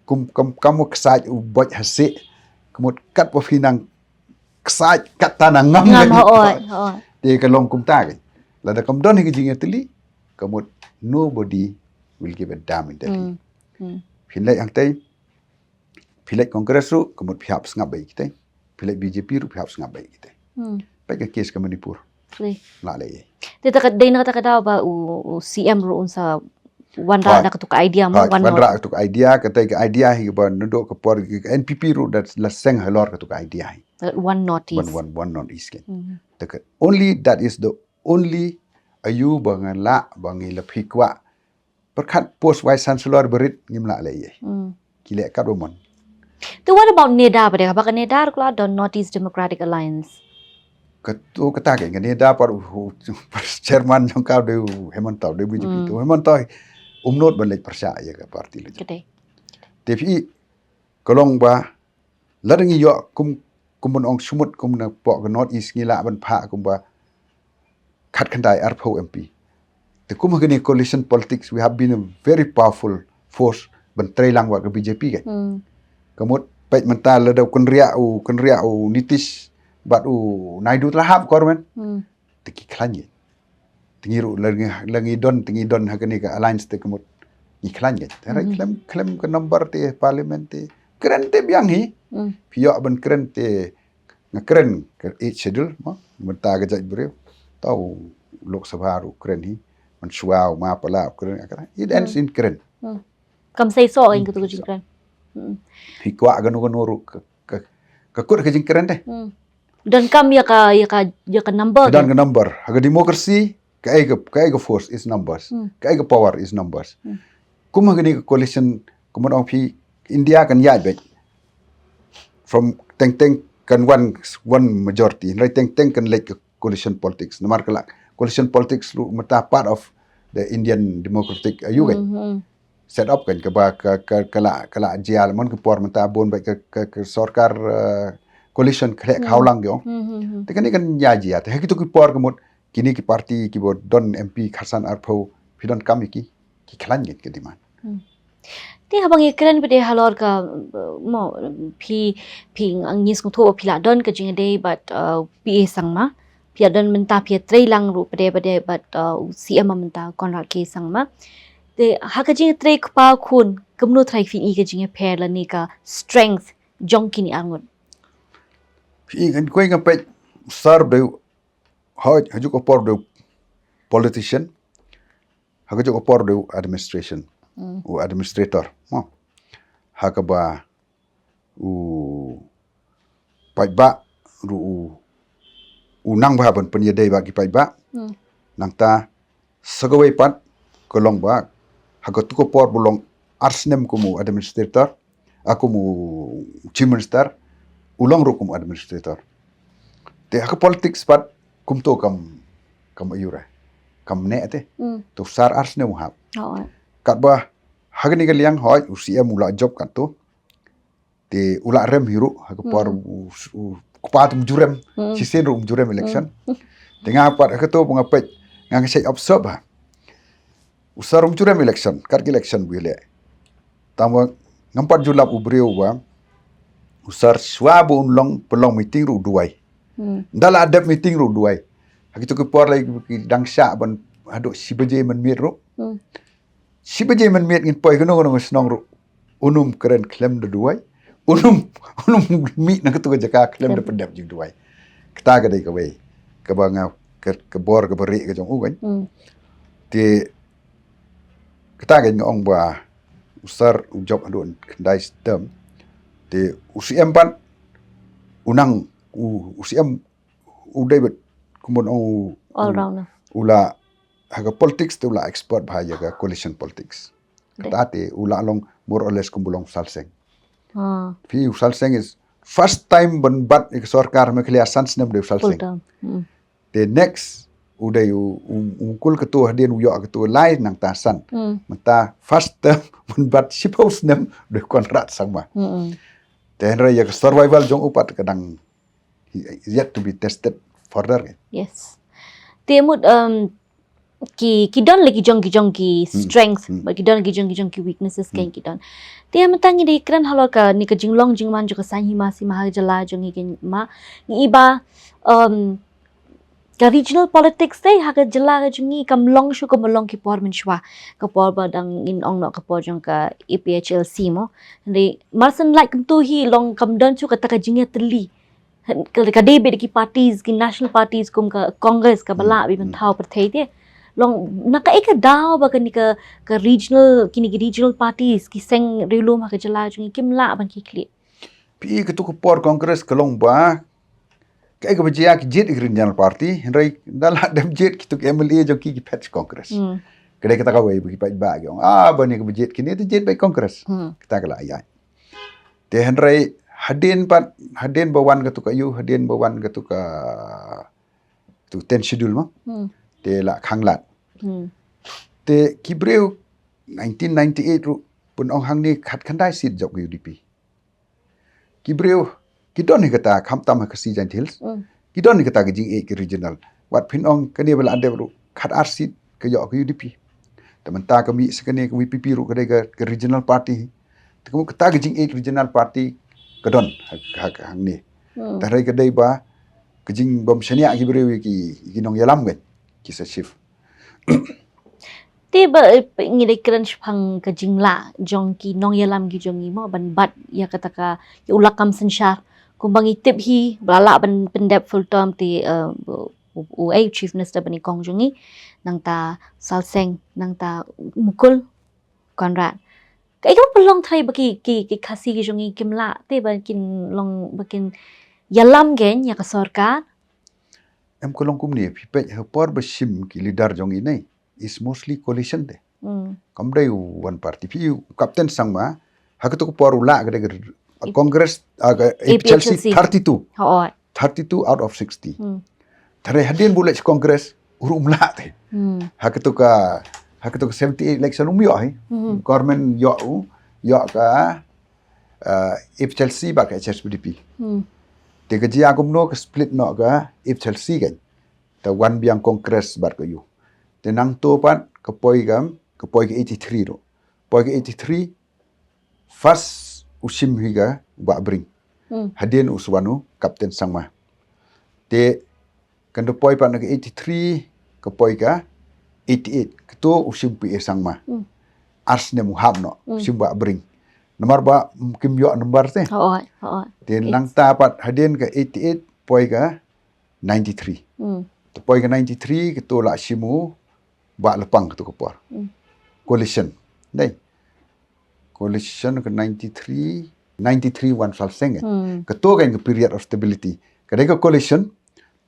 kum ksai u bot ha se kumut kat po finang ksai kat tanang ngam te ka long kum ta kan la da kam don hi jing atli kumut nobody will give a damn in that finlai ang tai pilek kongres ru kumut phap snga bai kitai pilek BJP ru phap snga bai kitai baik ke kes ke Manipur Play. la le Te takat day nakata ba u CM ro unsa wanra na katuk idea mo wan ra tu idea ka tai idea hi ba ndo ka por NPP ru that la seng halor ka tu idea hi one notice. one not is ken only that is the only ayu bangala bangila phikwa perkhat post vice chancellor berit ngimla le ye kile ka domon So what about NEDA ba ka NEDA kla the Northeast Democratic Alliance? Ketua kata ke ni da par chairman jong ka de Hemantau de BJP tu Hemantau umnot balik persya ya ka parti le Kedai. tapi kolong ba ladangi yo kum ong sumut kum na po ka North East ngila ban pha kum ba khat khandai arpho MP the kum gani coalition politics we have been a very powerful force ban trailang wa ka BJP ke kamut pait mental le kun ria u Nitish bat u Naidu terhap korban tiki klanye tingiru langi don hakani ka alliance te kamut iklanye tera klem ke number te parliament te keren te biang hi pio ban keren te ngakeren ke schedule ma menta ga jaj bre tau lok sabha ru keren hi man suau ma pala keren akara it ends in keren Kam say so in kutu jingkran. Hikwa ganu ru ka kur ke jing keren te Dan kam ya ka number. dan ke number haga demokrasi ka ega force is numbers ka ega power is numbers kum haga ni coalition kum ong phi India kan ya be from teng kan one majority right teng kan like coalition politics namar kala coalition politics lu mata part of the Indian democratic ayu kan set up kan kala jial mon ke por mata bon ba ke sarkar coalition khlek haulang yo te kan ya jia te hakitu ki por ke mot kini ki parti ki bo don MP Khasan Arpho pidon kami ki khlan get ke diman Ti habang ikren bede halor ka mo pi ang ngis ko tho pila don ka jing day but PA sangma pia don menta pia trailang ru bede but CM menta Conrad K sangma te hakajing trek pa khun kamno thrai fin i ka jing pair la ni ka strength jongkini angot phi kan koi nga pe sar de haju ko por de politician haju ko por de administration o administrator mo hakaba u paiba ru u nang ba ban penya dei ba ki paiba nang ta sagawai pat kolong ba hagot ko por bulong arsnem kumu administrator aku mu chief minister ulang ro kumu administrator te hak politics pat kum to kam ayura kam ne ate to sar arsnem ha kat ba hagni ga liang hoy usia mula job kat tu te ula rem hiru hak por kupat jurem sisen rum jurem election tengah pat hak to ngapet ngang sei observe ha usarum jurem election kat election bile tama ngampat julap ubreu ba usar swabu long pelong meeting ru duai dala adap meeting ru duai hakitu ke por lagi dang sya ban ado sibaje man mir ru sibaje man mir ngin poi kono snong ru unum keren klem de duai unum mi na ketu jaka klem de pendap jing duai kita ga dai ka wei ka banga ke bor ke beri ke jong u kan ti kita ga ngong ba usar job adun kendai sistem te UCM pan unang UCM udai bet kumun all round ula haga politics te ula expert bha yaga coalition politics kata te ula long more or less kumbulong salseng fi salseng is first time ban bat ik sarkar me khlia sans nem de salseng the next udai kul ketua hadian uyo ketua lain nang ta san mata first ban bat sipos nem de kontrak sama Tenra ya survival jong upat kadang yet to be tested further. Yes. Temut ki don lagi jong ki strength, but ki don lagi jong ki weaknesses kain ki don. Te matang ni kran halor ka ni ka jinglong jingman jo ka san hima si mahal jala jong ki ma ni iba ka regional politics te ha ka jala ka jingi kam long shu kam long ki por min shwa ka por ba dang in ong no ka por jong ka EPHLC mo ni marsan like kam tu hi long kam don chu ka ta ka jingi tli ka debate ki parties ki national parties kum ka congress ka bala bi ban thau prathei te long naka ek daw ba kani ka regional kini ki regional parties ki seng rilum ha ka jala jungi kim la ban ki kli pi ke tu ko por congress kalong ba kai ka bajia ki jet regional party rai dala dem jet ki tu MLA jo ki patch congress kedai kita kawai bagi ba gyong bani ka jet kini tu jet by congress kita kala ayai te rai hadin bawan ka tu ka yu hadin bawan ka tu ka tu 10 schedule ma te la khanglat te kibreu 1998 ru pun ong hang ni khat khandai sit jok UDP kibreu kidon ni kata kham tam ka si jan hills kidon ni kata jing e ki regional wat phin ong kani bala ande ru khat ar sit ka yok UDP teman ta kami sekani kami PP ru kadai ka regional party te kamu kata jing e regional party kedon hang ni tarai kadai ba kejing bom shania kibreu ki nong yalam ben ki sa chief te ba ngi kran phang ka jingla jong ki nong yalam gi jongi mo ban bat ya kata ka ya ulakam sensyar kumbangi tip hi bala ban pendep full term ti UA chief minister bani kong jongi nang ta salseng nang ta mukul Conrad kai ka pelong thai baki ki khasi gi jongi kimla te ba kin long bakin yalam gen ya ka sarkar em kolong kum ni pipe por besim ki leader jong ini is mostly coalition de kamdai one party pi captain sangma hakato ko por ula gade congress Chelsea 32 32 out of 60 thare hadin bullet congress urumla te hakato ka 78 election yo hai government yo ka if Chelsea ba ka HSBDP te ka ji agum no ka split no ka if Chelsea kan ta one biang congress bar ko yu te nang to pan ka poi ka 83 ro poi ka 83 first usim higa ba bring hadin uswanu captain sangma te kan do poi pan ka 83 ka poi ka 88 keto usim pi sangma ars ne muhab no usim ba bring nomor ba kim yo nomor te te nang ta pat hadin ka 88 poi ka 93 to poi ka 93 keto la simu ba lepang keto kopor coalition dai coalition ke 93 one salseng keto kan ke period of stability kadai ka coalition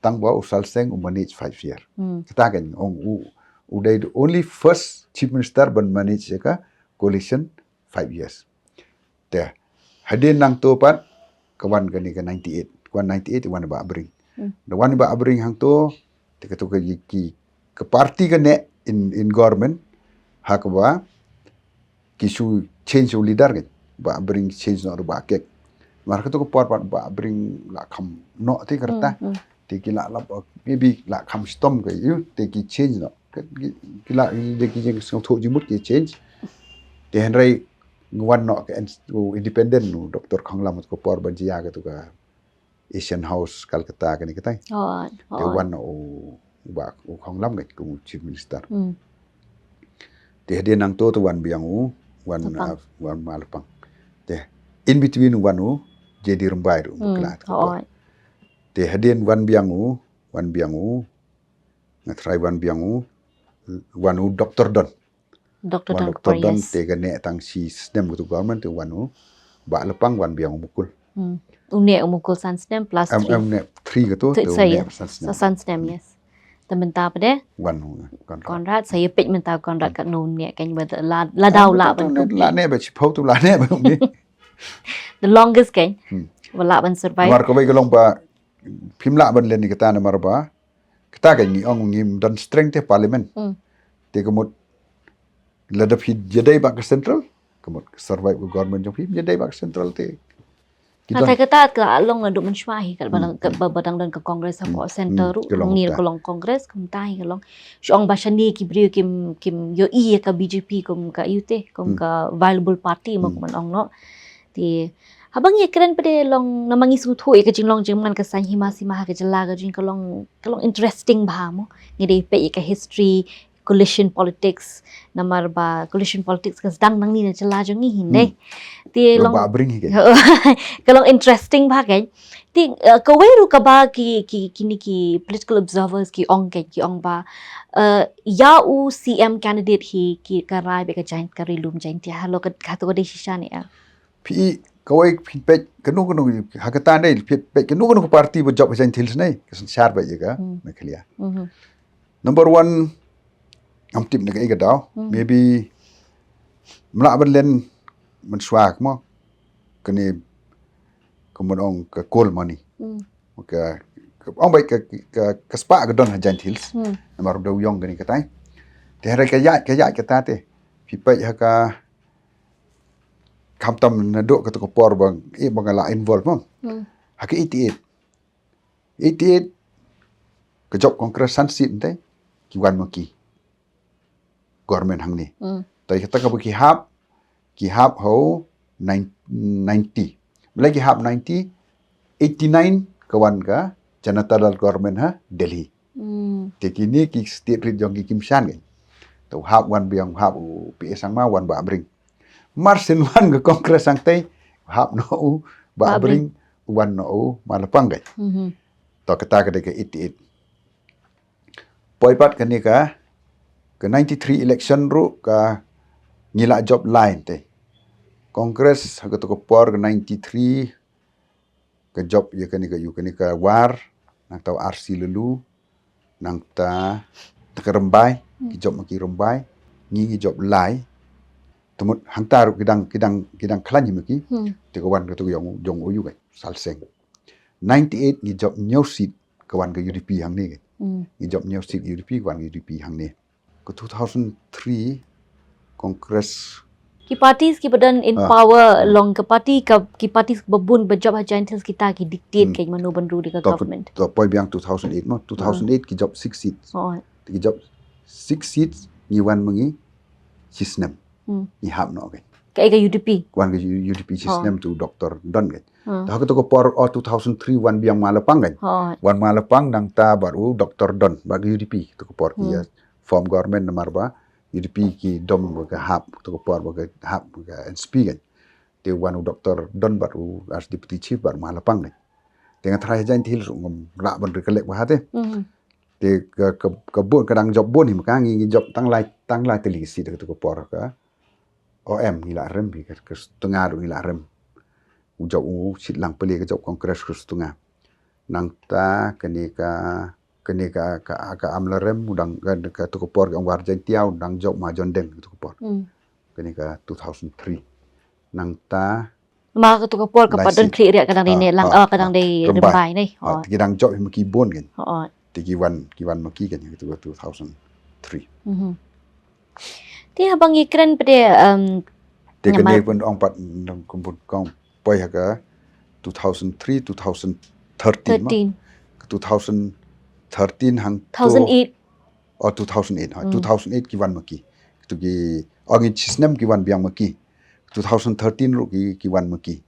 tang ba usal seng manage 5 year kita kan ong udai the only first chief minister ban manage ka coalition 5 years te hadin nang to pat kawan gani ka 98 kawan 98 wan ba bring the one ba bring hang to te ka ke party ka ne in government hak ba kisu change leader kan ba bring change no ba kek mar ka to ko par ba bring la kham no te karta te ki la maybe la kham stom ka you te ki change no ki la de ki jeng song tho jimut ki change te henry ngwan no ka independent no Dr. Khanglam ko por ban jiya ka to ka Asian House Calcutta ka ni ka tai te wan no ba Khanglam ka ko chief minister te hede nang to wan biang wan malpang te in between wan jadi rembai ru klat te hadin wan biangu ngatrai wan biangu wanu Dr. Don te gane tang si sistem tu government tu wanu ba lepang wan biangu mukul une mukul sanstem plus 3 ne 3 gitu tu sanstem yes temen-ta pade wanu Conrad saya pej menta Conrad kat non ne kan ba la daw la ban la ne ba chipau tu la ne ba ni the longest kan wala ban survive mar ko bai ko long ba phimla ban len ni kata na mar ba kita kan ni ong ngim dan strength te parliament te kemut ladap hid jadai ba ke central kemut survive ko government jong hid jadai ba ke central te kita kata ke along ngaduk mensyuahi kat badang dan ke kongres ko center ru ngir ko long kongres kum tai ko long syong ba shani ki brio kim yo i ka BJP kum ka UT kum ka viable party mo kum ong no ti habang ye keren pade long namangi su thu e ka jinglong jingman ka san hima si ma ka jala ka jing ka long interesting ba mo ngi dei pe ka history coalition politics namar ba coalition politics ka sedang nang ni na chala jong ni hinde ti long Ba bring hige. kalau interesting ba kai ti kaweru ka ba kini ki political observers ki ong ba ya u CM candidate hi ki karai be ka jain kari lum jain ti halo ka to de shisha ni Pi kawai pet kanu hakatan dai pet kanu parti bo job jain thils nei kesan shar ba jega na khalia. Number 1 am tip na ga daw maybe mla ban len man swak mo kani kemun ong ke coal money ka ong bai ka spa ga don jain thils namar do yong gani katai te hare ka ya ka ta te pi pe ha ka kam tam na do ka to por bang bang la involve mo ha ka 88 ka job congress san sit te ki wan mo ki government hang ni tai ka ka ki hap ho 90 lagi hap 90 89 kawan ka Janata Dal government ha Delhi te kini ki state rit jong ki Kim Shan ke to hap wan biang hap PS sang ma wan ba bring marsin wan ga congress sang tai hap no ba bring wan no malapang ke to kata ka de ke 88 poipat ka ni ka ke 93 election ru ka ngila job line te congress ha to ko por 93 ke job ye kani ka war nang tau RC lulu nang ta ka rembai ki job ma ki rembai ngi job lai tumut hang taru kidang klan ni ki te ko wan ka to yong uyu ga sal seng 98 ngi job new seat ka wan ka UDP hang ni ngi job new seat UDP wan UDP hang ni ko 2003 congress ki parties ki badan in power long ke party ki parties babun berjob hajan tel kita ki dictate ke manu bandru di government to poi biang 2008 mo 2008 ki job 6 seats ki job 6 seats ni wan mangi system ni hap no ke ka UDP wan ke UDP system tu Dr. Don ke ta ko por 2003 wan biang malapang ke wan malapang nang ta baru Dr. Don bagi UDP tu ko por ya form government namar ba UDP ki dom baga hap to por baga hap baga NSP kan te wanu Dr. Don baru as deputy chief bar malapang kan dengan trai jain til ngom la ban rekelek ba hate te ka bon kadang job bon ni maka ngi job tang lai teli si to por ka OM ni la rem bi ka setengah ni la rem job sit lang peli ka job kongres ka setengah nang ta kani ka amla rem udang ka to por ang war jan tiaw dang job ma jon deng to por kani ka 2003 nang ta ma ka to por ka padon kri ria kadang ni lang kadang dei rembai nei ti dang job mi ki bon kan ti ki wan ma ki kan itu 2003 ti habang ikren pede te kani pun ong pat kumpul kong poi ha ka 2003 2013 2013 hang 2008 or 2008 ki wan maki tu ki agi chisnem ki wan biang maki 2013 ru ki wan maki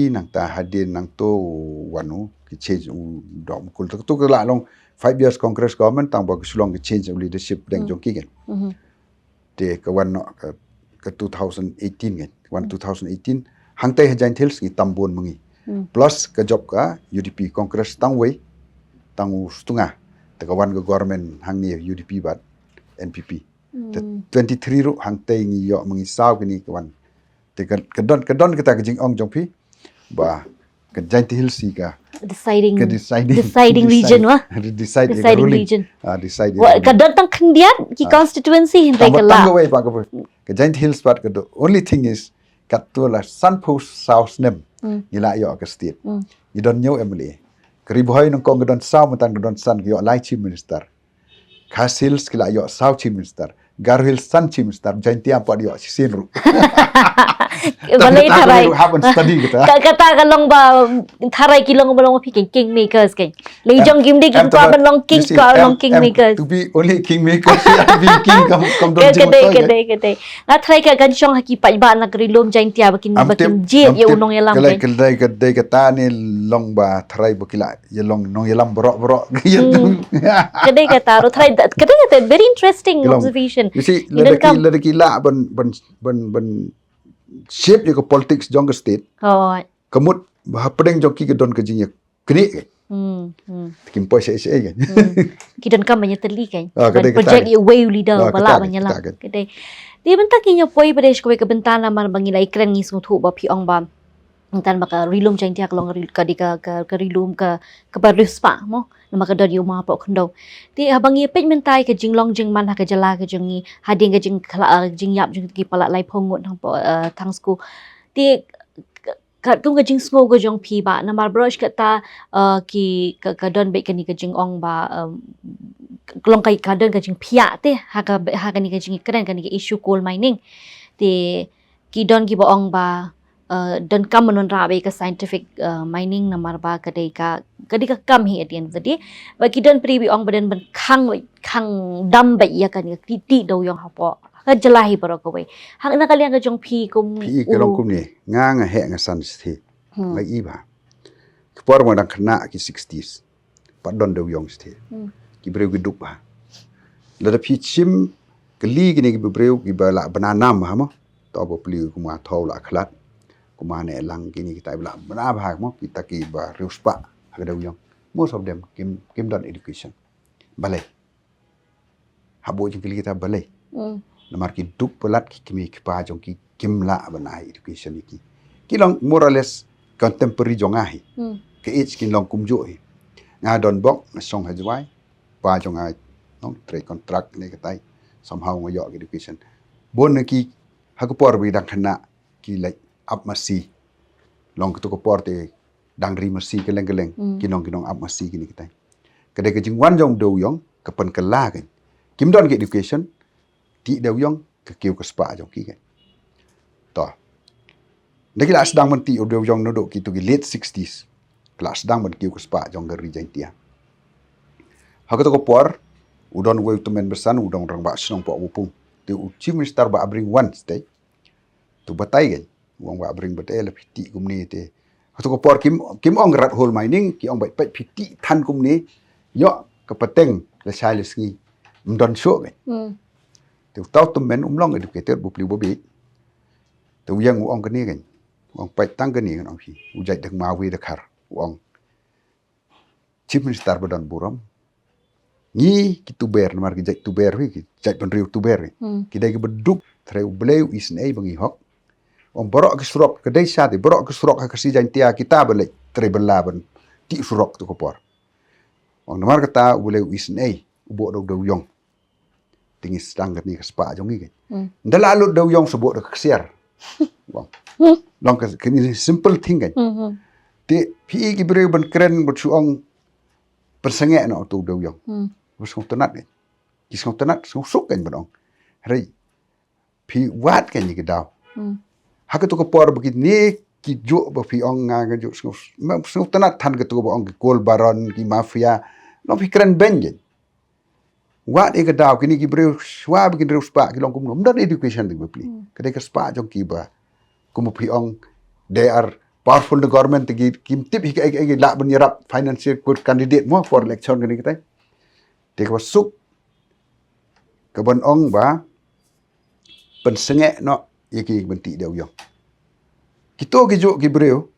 nang ta hadin nang to wanu ki change dom kul tu ka la long 5 years congress government tang ba ki sulong ki change of leadership deng jong ki gen te ka wan no ka 2018 gen wan 2018 hang tai hajan thils ki tambon mangi plus ka job ka UDP congress tang wei tangu setengah tekawan ke government hang ni UDP bat NPP 23 ru hang tai ngi yo mengisau kini kawan te kedon kita kejing ong jong pi ba ke jain hil si ka deciding region wah deciding region deciding kadang tang kendian ki constituency hindai ke la wei pa ke jain hil spot ke only thing is kat tu la Sunpost South nem ila yo ke state you don't know Emily Keribuhay ng kong gadon sao matang gadon san yo lai chief minister. Kasils kila yo sao chief minister. Garhil Sanchim star Jaintia apa dia sinru. Balai tharai. Happen study kita. Kata kalong ba tharai kilong balong pi king makers kan. Lejong kim di kim pa balong king ka long king makers. To be only king makers, to be king come don't Kedai. Nga tharai ka gan syong haki pa ba na krilom Jaintia bakin jib ya unong yalam kan. Kedai kata ni long ba tharai bakila ya long nong yalam borok. Kedai kata ro tharai kedai kata very interesting observation. You see, ladaki la ban shape je ko politics jong state. Oh. Kamut pedeng jong ki ke don ke jinya. Kini. Kim poi se kan. Kidon kam banyak teli kan. Kedai Project you way leader bala banyak lah. Kedai. Dia bentak kinya poi Pradesh ko ke bentana mar bangila ikren ni sung thu ba pi ong ba. Tan baka rilum Jaintia kalong ka di ka rilum ka barus pa mo na maka dod yuma pa kondo ti habang ye pej mentai ka jinglong jing man ha ka jala ka jingi hading ka jing khala jing yap jing ki pala lai phongot hang po thang school ti ka tung ka jing smo go jong pi ba na mar brush ka ta ki ka don be ka ni ka jing ong ba klong kai ka don ka jing phia te ha ka ni ka jing kren ka ni ka issue coal mining ti ki don ki ba ong ba dan kam menon rabe ka scientific mining namar ba kadai ka kam hi at the end of the day ba kidan pribi ong badan ban khang dam ba ya kan ti do yong hapo ka jalahi paro ko we hang na kalian ka jong phi kum Pi ke long kum ni nga he nga san thi mai i ba por mo dang khna ki 60s pa don do yong thi ki breu ki dup ba la da phi chim ke li ki ni ki breu ki ba la banana ma mo to bo pli ku ma tho la khlat kumane lang kini kita bilang benar bahag mo kita ki ba riuspa agada uyong most of them kim done education balai habo jing kita balai namar ki duk pelat ki kimi ki pa jong ki kim la banai education iki kilong more or less contemporary jong ahi ke age kin long kumjo hi nga don bok na song hajwai pa jong ai nong trade contract ne katai somehow ngoyo education bon ki hakupor bi dang khana ki like up masi long ketu ko porte dangri masi keleng kinong up masi kini kita kedai ke jingwan jong do yong kapan kala kan kim don ke education ti do yong ke kiu ke spa jong ki kan to negila sedang menti do yong no do ki tu late 60s kelas sedang men kiu ke spa jong gari Jaintia ha ketu ko por udon we tu men bersan udon rang ba snong po upung tu chief minister ba bring one stay tu batai kan wong wa bring betel la piti kumni te tu ko por kim ong rat hole mining ki ong bai pai piti than kumni yo ka pateng la sai ngi mdon sho ke tu tau tu men long educated bu pli bu bi tu yang ong ka ni kan ong pai tang ka ni kan ong hi u jai dak ma wi da khar ong chief minister badan buram ni ki tu ber mar ki jai tu ber wi ki jai ban riu tu ber ki dai ki beduk treu bleu is nei bangi hok om borok ke surok ke desa di borok ke surok ke si Jaintia kita balik trebelaban ti surok tu kopor om namar kata boleh wisnei ubo do do yong tingis tanggat ni ke spa jong ni ndalalu do yong sebut do kesiar wong long ke ni simple thing kan ti pi ki breu ban kren bu chuong persengek no tu do yong bus kong tenat ni kis kong tenat suk kan bodong rei pi wat kan ni ke daw hak tu ko por bagi ni ki jo ba fi ong nga jo sung tanat than ke tu ba ong ki kol baron ki mafia no fi kren benjen wat e ka daw kini ki breu swa bagi breu spa ki long kum nom dan education dik bapli kade ka spa jong ki ba kum fi ong they are powerful the government ki kim tip hi ka la ban yarap financial good candidate mo for election kini kita te ka suk ka ban ong ba pensenge no iki benti dia uyong kito gijo gibreo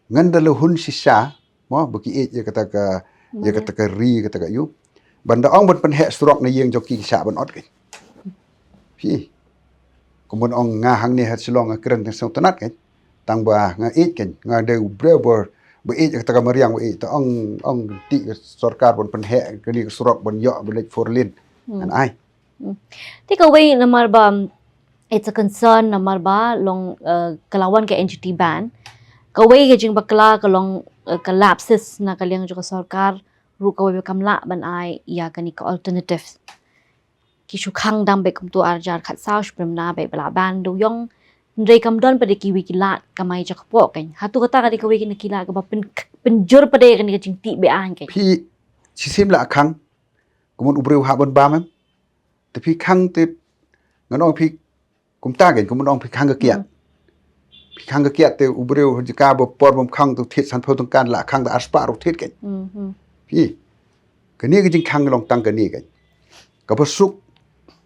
ngandalo hun sisa mo baki e ya kata ka ri kata ka yu banda ong ban penhe strok na yeng joki sa ban ot ke pi kumun ong nga hang ni hat silong kren tang song tanat ke tang ba nga e ken nga de breo bor ba e kata ka mariang e ta ong ti sarkar ban penhe kini strok ban yo ban forlin an ai take away namar ba it's a concern namar ba long kalawan ke NGT ban kawai ke jing bakla kalong collapses na kaliang jo sarkar ru kawai kamla ban ai ya kani ka alternatives kishu khang dam be kum tu arjar khat sau shprim na be bala ban do yong ndrei kam don pada ki wikila kamai jak po kan hatu kata ka dikawi kin kila ka ba penjur pada kan ka jingti be an kan พี่ชิซิมละครั้งกุมอุบริวหาบนบามันแต่พี่ครั้งติดงั้นน้องพี่กุมตาเก่งกุมน้องพี่ครั้งก็เกียดพี่ครั้งก็เกียดแต่อุบริวจะกาบปอดบมครั้งตัวเทียสันเพลต้องการละครั้งแต่อาสปารุเทียเก่งพี่กันนี้ก็จริงครั้งก็ลองตั้งกันนี่กันก็พอสุก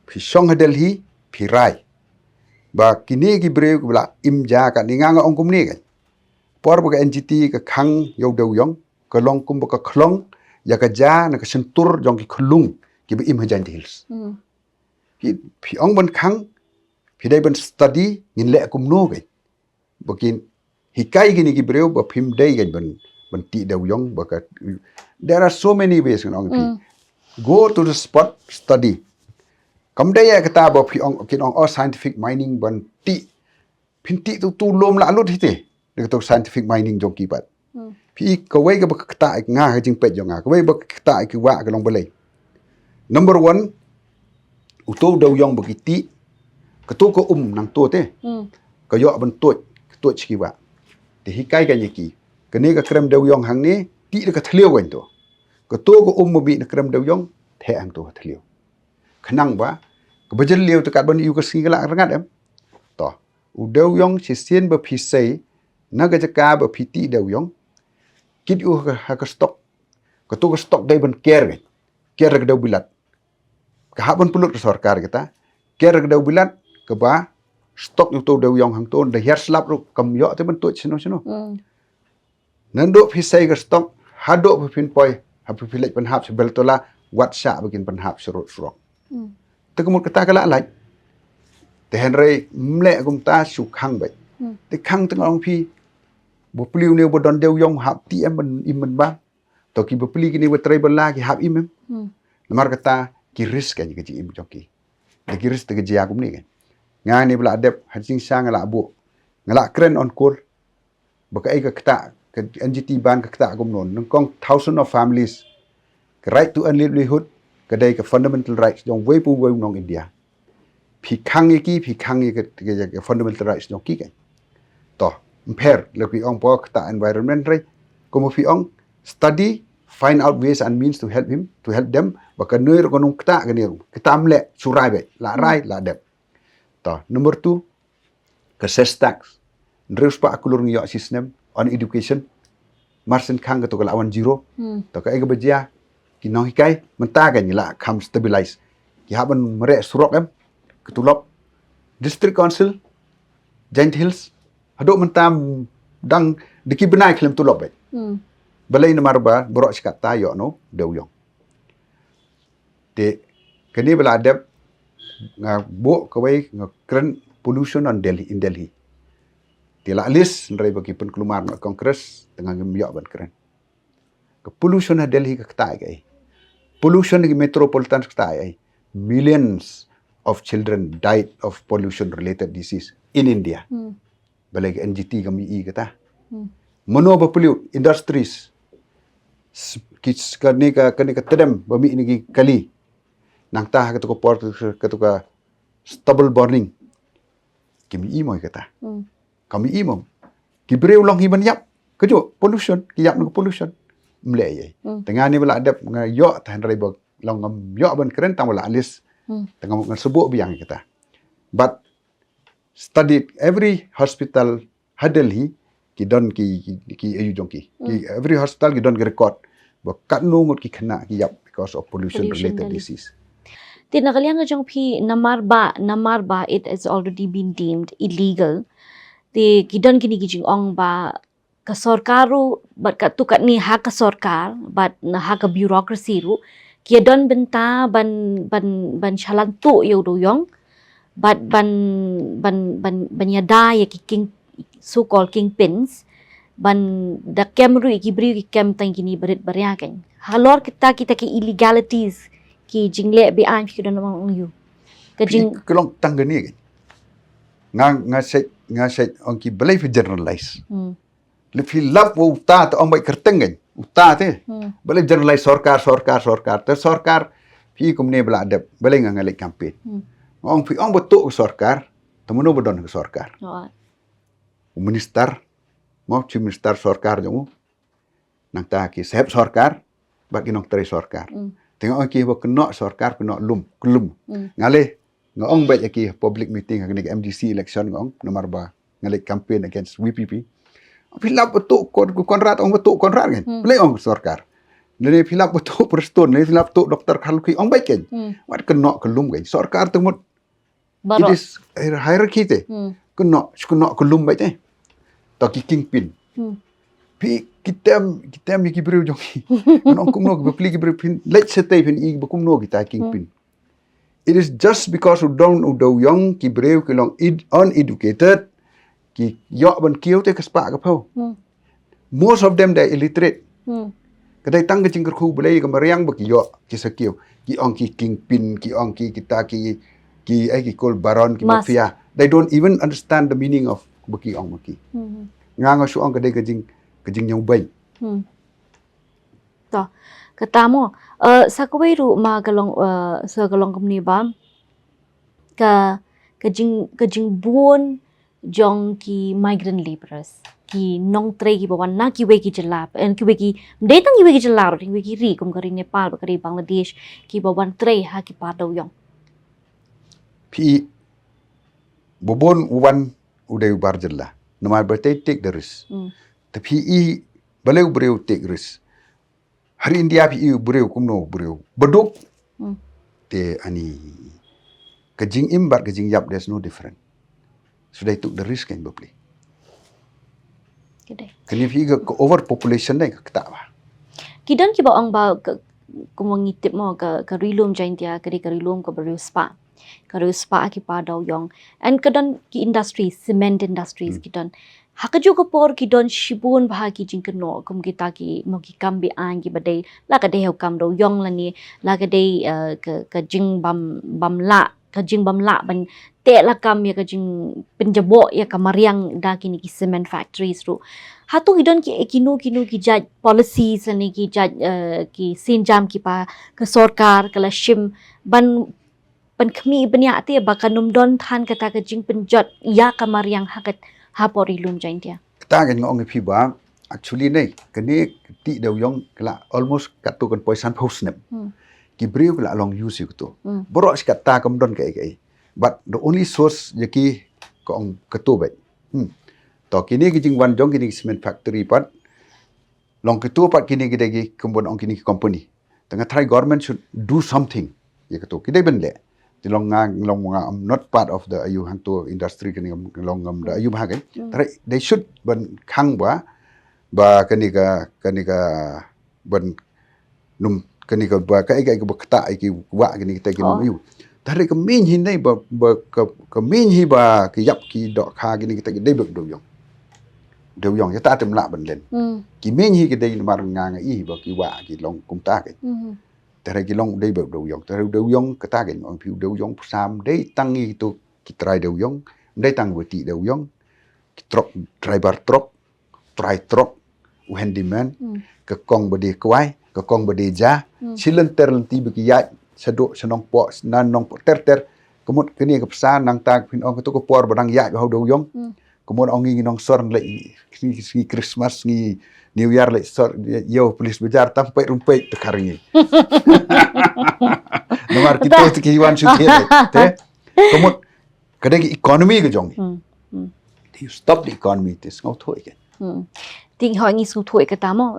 พี่ช่องให้เดลฮีพี่ไรบากินี่กิบริวกุบละอิมจากันนี่งานก็องกุมนี่กันปอดบก NGT ก็ครั้งยาวเดียวยองก็ลองกุมบกคล้องอยากจะจ้านะก็เซนตูร์จงกิขลุงกิบอิมฮจันทิลส์พี่องบนครั้งพี่ได้บนสตัดดี้ยินเละกุมโน่กันบอกินฮิกายกินกิบเรียวบอกพิมได้กันบนตีเดียวยองบอกก็ there are so many ways กันองพี่ go to the spot study คำได้ยังก็ตาบอกพี่องกินอง all scientific mining บนตีพินตีตัวลมละลุที่เตะเรื่องตัว scientific mining จงกี่ปัดพี่ก็ไว้ก็บอกตาอีกง่ายจริงเป็ดยังไงก็ไว้บอกตาอีกว่าก็ลองไปเลย number one อุตัวเดียวยองบอกตีก็ตัวก็นังตัวเต้ก็ย่อบนตัวชิวะแต่ฮิกายกันยังกี่ก็นี่ก็เครมเดียวยองหังนี้ตีแล้วก็ทะเลาะกันตัวก็ตัวก็มาบีนเครมเดียวยองแทงตัวทะเลาะขนังวะก็บัจเจเลียวตะการบันอยู่ก็สิ่งกระไรงัดต่ออุเดียวยองชิเซียนแบบพิเศษนักกิจการแบบพิธีเดียวยองคิดอยู่ก็สต็อกก็ตัวก็สต็อกได้บนแกร์กันแกร์ก็เดียวบิลัดก็หาบนพลุกสอร์การกันตาแกร์ก็เดียวบิลัดก็บ้าสต็อกอยู่ตัวเดียวยองหังตัวเดียร์สลับรูกำยอที่มันตัวชิโนนั้นดูพิเศษก็สต็อกหาดูพินปอยหาพิเล็กปัญหาเบลตัวละวัดชาไปกินปัญหาสรุปสรุปแต่ก็หมดกระตากระละอะไรแต่เห็นไรเละกุมตาสุขังไปแต่ขังตั้งองพี่บุปลิวเนี่ยบดอนเดียวยองหับที่มันอิมมันบ้างตัวกี่บุปลีกินี่วัตรบลากี่หับอิมมั้งน้ำมันกระตากี่ริสกันยี่กี่อิมจงกี่แต่กี่ริสแต่กี่จีอากุมนี่กันงานนี้เวลาเด็บหันซิงช่างละบุงละเครนออนคูลบอกไอ้กระตากับ NGT บ้านกระตากุมนนนึงกอง thousands of families right to a livelihood ก็ได้กับ fundamental rights ยองเวปูเวน้องอินเดียพี่ขังยี่กี่พี่ขังยี่กับ fundamental rights ยองกี่กันต่อPair, lebih orang bawa kata environment, right? Kamu orang study, find out ways and means to help them. Bahkan nuir konung kata kita amlek surai baik, la rai, la dep. Toh, number 2, ke sales tax. Terus pak aku lurung yok system on education. Marsen kang ketu kelawan zero. Toh, kai kebeja, kinong hikai, mentakan ni lah, come stabilize. Kihaban merek surok ketulop. District Council, Giant Hills. Hadok mentam dang diki benai klaim tu lobet. Balai nama ba borok sikat tayo no deuyong. Te kini bela adep bo kawai ngakren pollution on Delhi in Delhi. Te la list ndrai bagi penkelumar nak kongres tengah ngemyok ban keren. Ke pollution ha Delhi ka ktai kai. Pollution di metropolitan ktai ai. Millions of children died of pollution related disease in India. Balai NGT kami kata. Mano berpeliu industries. Kani ka tedem bami ini kali. Nang tah ketuka port ketuka stubble burning. Kami imo kata. Kami imo. Kibre ulang himan yap. Kejo pollution, kiyap nu pollution. Mlei. Tengah ni bala adap yo tahan rai bag long yo ban keren tang bala alis. Tengah ngasebuk biang kata. But studied every hospital Delhi ki don ki ayu jong ki every hospital ki don ki record ba kat nungut ki khana ki yap because of pollution related disease. Tin nakaliang jong pi namar ba it has already been deemed illegal. Ti kidon kini kijing ong ba ka sarkaru bat ka tu kat ni ha ka sarkar bat na ha ka bureaucracy ru ki don benta ban chalan tu yo do yong but ban yada ya king so called kingpins ban da camru ikibri ki cam tang kini berit barya kan halor kita ki illegalities ki jingle be an fi don mang you ka jing kelong tang gani kan ngasai on ki belai fi generalize le fi lap wo ta on bai kerteng kan uta te belai generalize sarkar te sarkar pi kumne bela adab bele ngalik campaign ngong pi ong betuk ke sorkar temono bedon ke sorkar minister mau chief minister sorkar jong nang ta ki sep sorkar bagi nong tre sorkar tengok ki bo kena sorkar kena kelum ngale ngong baik ki public meeting ngani MDC election ngong nomor ba ngalik campaign against WPP pilap betuk konrad ong betuk konrad kan bele ong sorkar Nene pilap betul perston, nene pilap betul doktor Khaluki ong baik kan. Wat kena kelum kan. Sorkar temut it is hierarchy te. Kena kelum baik te. Taki kingpin. Pi kita mi kibreu jongi. Nong kumno bepli kibreu pin let setay pin I bekumno kita kingpin. It is just because udau young kibreu kilong uneducated ki yok ban kieu te kaspa ka pau. Most of them they illiterate. Kadai tang kecing kerku belai kemariang bagi yo kisakio ki ong ki kingpin ki ong ki kita ki kol baron ki mafia they don't even understand the meaning of bagi ong bagi ngang su ong kadai kecing nyau bai to katamo sakwe ru ma kalong sa kalong company ba kajing buon jong ki migrant laborers ki nong tre ki bawan na ki we ki jelap en ki we ki datang ki we ki jelap ring we ki ri kum kari Nepal kari Bangladesh ki bawan tre ha ki padaw yong pi bobon uwan udai bar jella nomar bertai take the risk tapi I balau breu take risk hari India pi breu kumno breu beduk te ani kajing imbar kajing yap there's no different sudah took the risk kan bepli kini figa ke overpopulation dai ka ba kidan ki ba ang ba kumangitip mo ka rilum jain dia ka rilum ka baru spa ki pa daw yong and kadan ki industry cement industries kidan hakaju ko por kidan shibun bha ki jingkno kum kita ki mo ki kambi ang ki badai la ka dei kam daw yong lani la ka dei ka jing bam la ban te la kam ya ka jing penjabo ya kamariang da kini ki cement factories ru hatu hidon ki kinu ki jaj policies ani ki jaj ki sinjam ki pa ka sorkar kala shim ban khmi banya ate ba kanum don than kata ka jing penjot ya kamariang hakat hapori lum jain dia ta kan ngong phi ba actually nei kani ti deu yong kala almost katu kan poisan posnep ki breu kala long use ku borok kata kam don kai but the only source yaki ko ong katu bai to kini ki jing wan jong kini cement factory pat long ketua pat kini kita gi kembon ong kini company tengah try government should do something ya ketua kita ben le ti long I'm not part of the ayu hang to industry kini long ngam da ayu bahagen they should ban khang ba kani ka ban num kani ka ba ka kata ki wa kini kita ki ayu tare ka min hin nei ba ka min hi ba ki yap ki do kha kini kita dei bek do yong ya ta tem la ban len ki min hi ki dei mar nga I ba ki wa ki long kum ta ki tare ki long dei bek do yong tare do yong ka ta ki ong piu do yong sam dei tang I tu ki try do yong dei tang wa ti do yong ki trop driver trop try trop u handyman ka kong ba de kwai ka kong ba de ja silen ter ti ba ki ya sadok senong po nan nong po ter kemut kini ke pesan nang tak pin ong tu ko por badang ya ho do yong kemut ong ngi nong sor le ni Christmas ni New Year le sor yo polis bejar tampai rumpai te karingi nomor kita ki wan su te kemut kadang economy ke jong you stop the economy this ngau thoi ke ting ho ngi su thoi ka tamo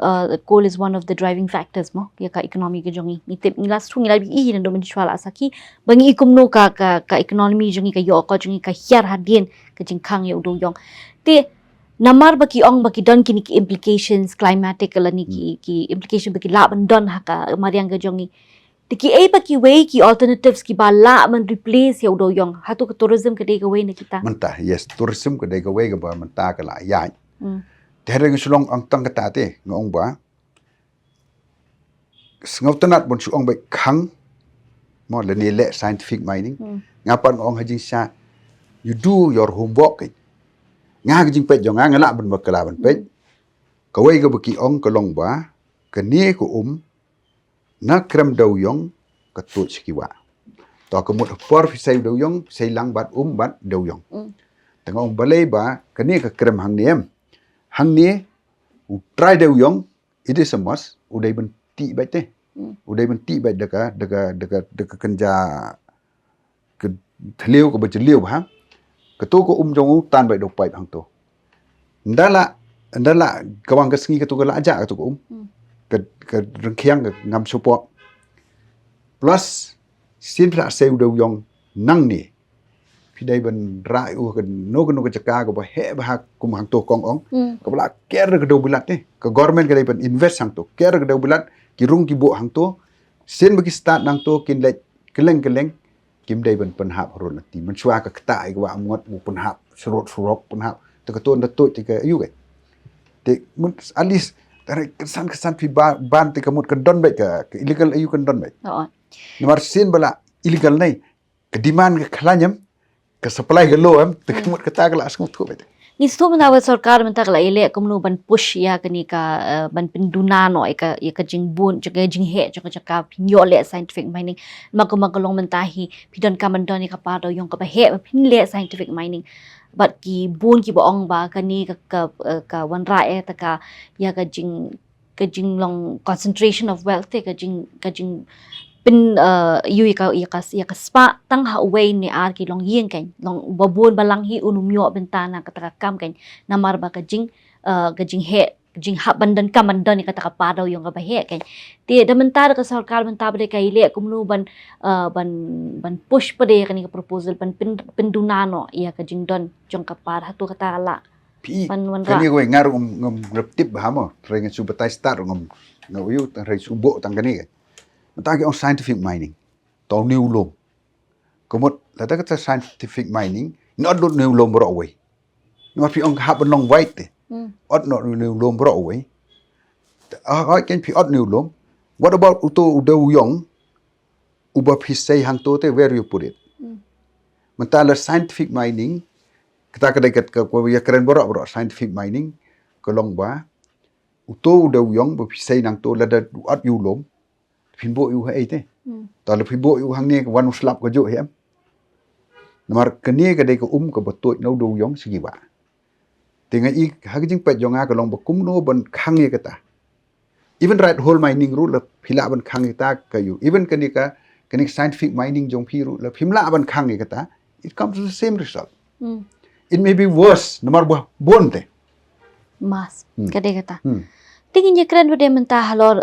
coal is one of the driving factors mo ya ka economy ke jongi ni tip ni last thung ila bi na do min chwala asaki bangi kumno ka economy jongi ka yo ka jongi ka hiar hadien ka jing khang yo do yong te namar baki ong baki don kini ki implications climatic ala ni ki implication baki la ban don haka mariang ka jongi te ki ei baki way ki alternatives ki ba la man replace yo do yong hatu ka tourism ka de ka way na kita mentah yes tourism ka de ka way ka ba mentah ka la ya Tereng sulong ang tang katate ngong ba ngau tanat bon suong ba khang mo le ni le scientific mining ngapan ong hajing sa you do your homework nga hajing pet jong nga la ban bakala ban pet ka wei ka baki ong ka long ba ka ni ko na krem daw yong ketut sekiwa to kemut por fisai deu yong fisai lang bat bat deu yong tengok balai ba kini ke krem hang ni u try deu yong it is a must udai benti bai te udai benti bai deka kenja ke thliu ko bajliu ba ketu ko jong tan bai dok pai hang to ndala kawang kesngi ketu ko la aja ketu ko ke rengkiang ke ngam support plus sin ra seu deu yong nang ni pidai ban rai u ke no ke jaka ko ba he ba kum hang to kong ong ko la ker ke deu bilat ni ke government ke dai ban invest hang to ker ke deu bilat ki rung ki bo hang to sin bagi start nang to kin le keleng kim dai ban penhap ron ti man chwa ka kta ai wa ngot bu penhap surok penhap te ke ton to ti ke yu ke te mun at least dari kesan pi ban te kamut ke don baik ke illegal ayu ke don baik nomor sin bala illegal nai ke demand ke khalanyam ke supply ke low te kamut ke ta ke la asung tu baik ni sto mena wa sarkar mentak la ile kumnu ban push ya kani ka ban penduna no ka jing bun jaga jing he jaga jaka pinyo le scientific mining magalong mentahi pidon kamandon ka pa do yong ka ba he pin le scientific mining but ki bun ki boong ba kani ka wanra ta ka ya ka jing long concentration of wealth ka jing pin yu ka spa tang ha way ni ar ki long yin kan long babun balang hi unumyo bentana kataka kam kan namar ba ka jing he jing ha bandan kamandan ni kataka padaw yung ka he kan ti da mentar ka sarkar mentar ba ka ile kumnu ban push pa de kan ka proposal pin dunano iya ka jing don jong ka par hatu kata la pi kani ko ngar ngom reptip ba mo renga subatai start ngom ngayu re subo tang kani matagi on scientific mining to new lom komot la ta ka scientific mining not do new lom ro away no pi on ha long white te ot no new lom ro away I can pi ot new lom what about uto udo yong uba pi say hang to te where you put it matala scientific mining kita kedai ka ko ya keren boro scientific mining ko long ba uto udo yong ba pi say nang to la da ot yu lom pinbo yu hai te ta le pinbo yu hang ne wan slap ko jo hem namar kani ka dei ko ko batoi no do yong sigi ba tinga I ha jing pet jonga ko long ba kum no ban khang ye kata even right whole mining ru la phila ban khang ta ka yu even kani scientific mining jong phi ru la phimla ban khang ye kata it comes to the same result it may be worse namar ba bonte mas kade kata tingin ye keren bade menta halor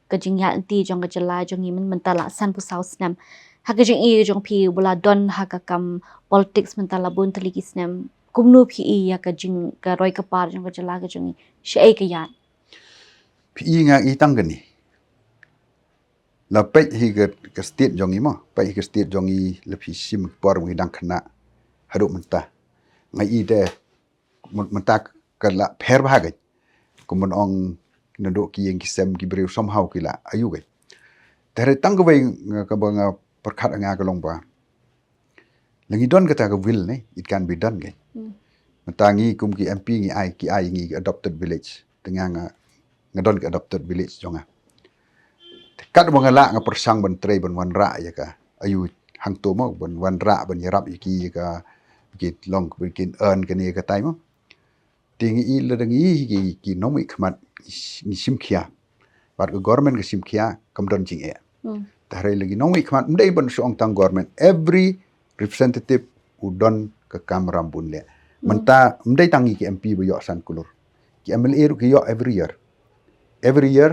kajing ya anti jong ka jala jong iman mentala san pu south nam ha kajing I jong pi bula don ha ka kam politics mentala bun taliki snam kumnu phi ya kajing ka roi ka par jong ka jala ka jong shei ka ya pi nga I tang gani la pe hi ka state jong I mo pe hi ka state jong I la phi sim por ngi dang khana hadu menta ngai I de menta ka la pher ba ga kumon ong nado ki yang kisem ki breu somehow kila ayu gai tare tang ko bai ka bang perkhat nga ka long ba langi don kata ka will ne it can be done gai matangi kum ki MP ngi ai ngi adopted village tengah nga don ka adopted village jonga kat bang la nga persang ban trei ban wan ra ya ka ayu hang to mo ban wan ra ban yarap ki ka ki long bikin earn ka ni ka tai mo tingi I la dangi ki nomi khmat ni simkhia bat ko government ke simkhia kam don jing e tare lagi nomi khmat mdei ban song tang government every representative u don ka kam rambun le menta mdei tangi ki MP bo yo san kulur ki MLA ru ki yo every year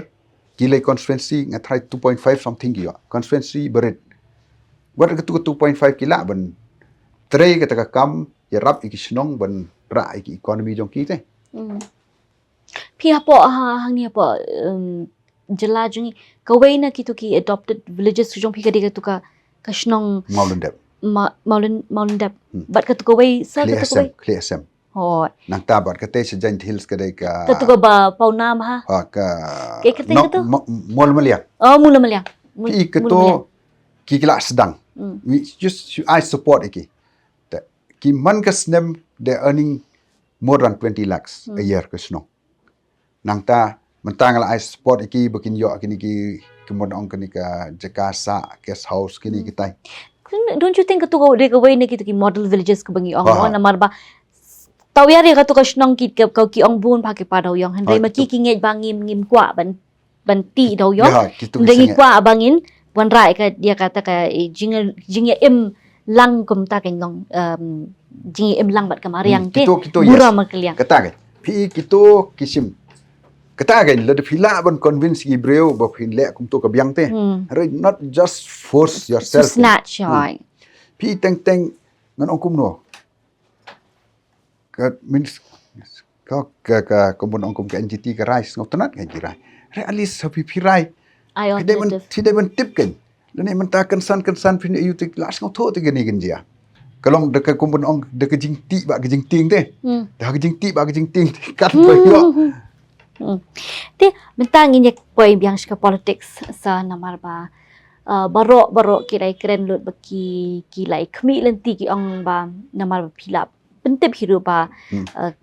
ki le constituency nga try 2.5 something ki yo constituency berit wat ka 2.5 ki la ban tre ka ta kam ya rap ki snong ban ra ki economy jong ki te phi hapo hang ni hapo jala jungi kawai na ki adopted villages jong phi ka de ka kashnong Mountain Dep bat ka kawai sa ka kawai clear sem hoi nang ta bat ka te se giant hills ka de ka ka ba paunam ha ka ke ka te mol malia mula malia ki ka to ki kila sedang we just I support iki ki man ka snem they earning more than 20 lakhs a year ka sno nang ta mentang la sport iki bikin yo kini ki kemudian kini ka Jakarta guest house kini kita. Don't you think tu dia ke way ni kita ki model villages ke bangi ong Wah. mo na marba tau ya dia tu ka snong kit ke kau ki ong bun pa ke pa daw yong han Ah, ma ki ngej bangim ngim kwa ban ti daw yong Ya, gitu dengi misalnya. kwa bangin wan rai ka dia kata ka jinga em lang kum ta ken long jinga em lang bat kamariang ke Kita bura yes. makliang Kata kan. Pi kita kisim. Kata kan le pila ban convince Ibreu ba pin le kum to ka biang te. Not just force so yourself. snatch yoi Pi teng ngan ong kum no. Ka means ka kumun ong kum ka NGT ka rice ngop tanat ka jirai. Re alis sa pi rai. I Tidak men tip kan. Lene men ta kan san pin you tik las ngop to te gani gan dia. Kalong deka kumun ong deka jing ti ba ka jing ting te. Dah ka jing ti ba ka jing ting kan ba yo. Ti bentang ini koi biang ska politics sa namar ba baro kirai keren lut baki kilai kmi lenti ki ong ba namar ba pilap pentep hiru ba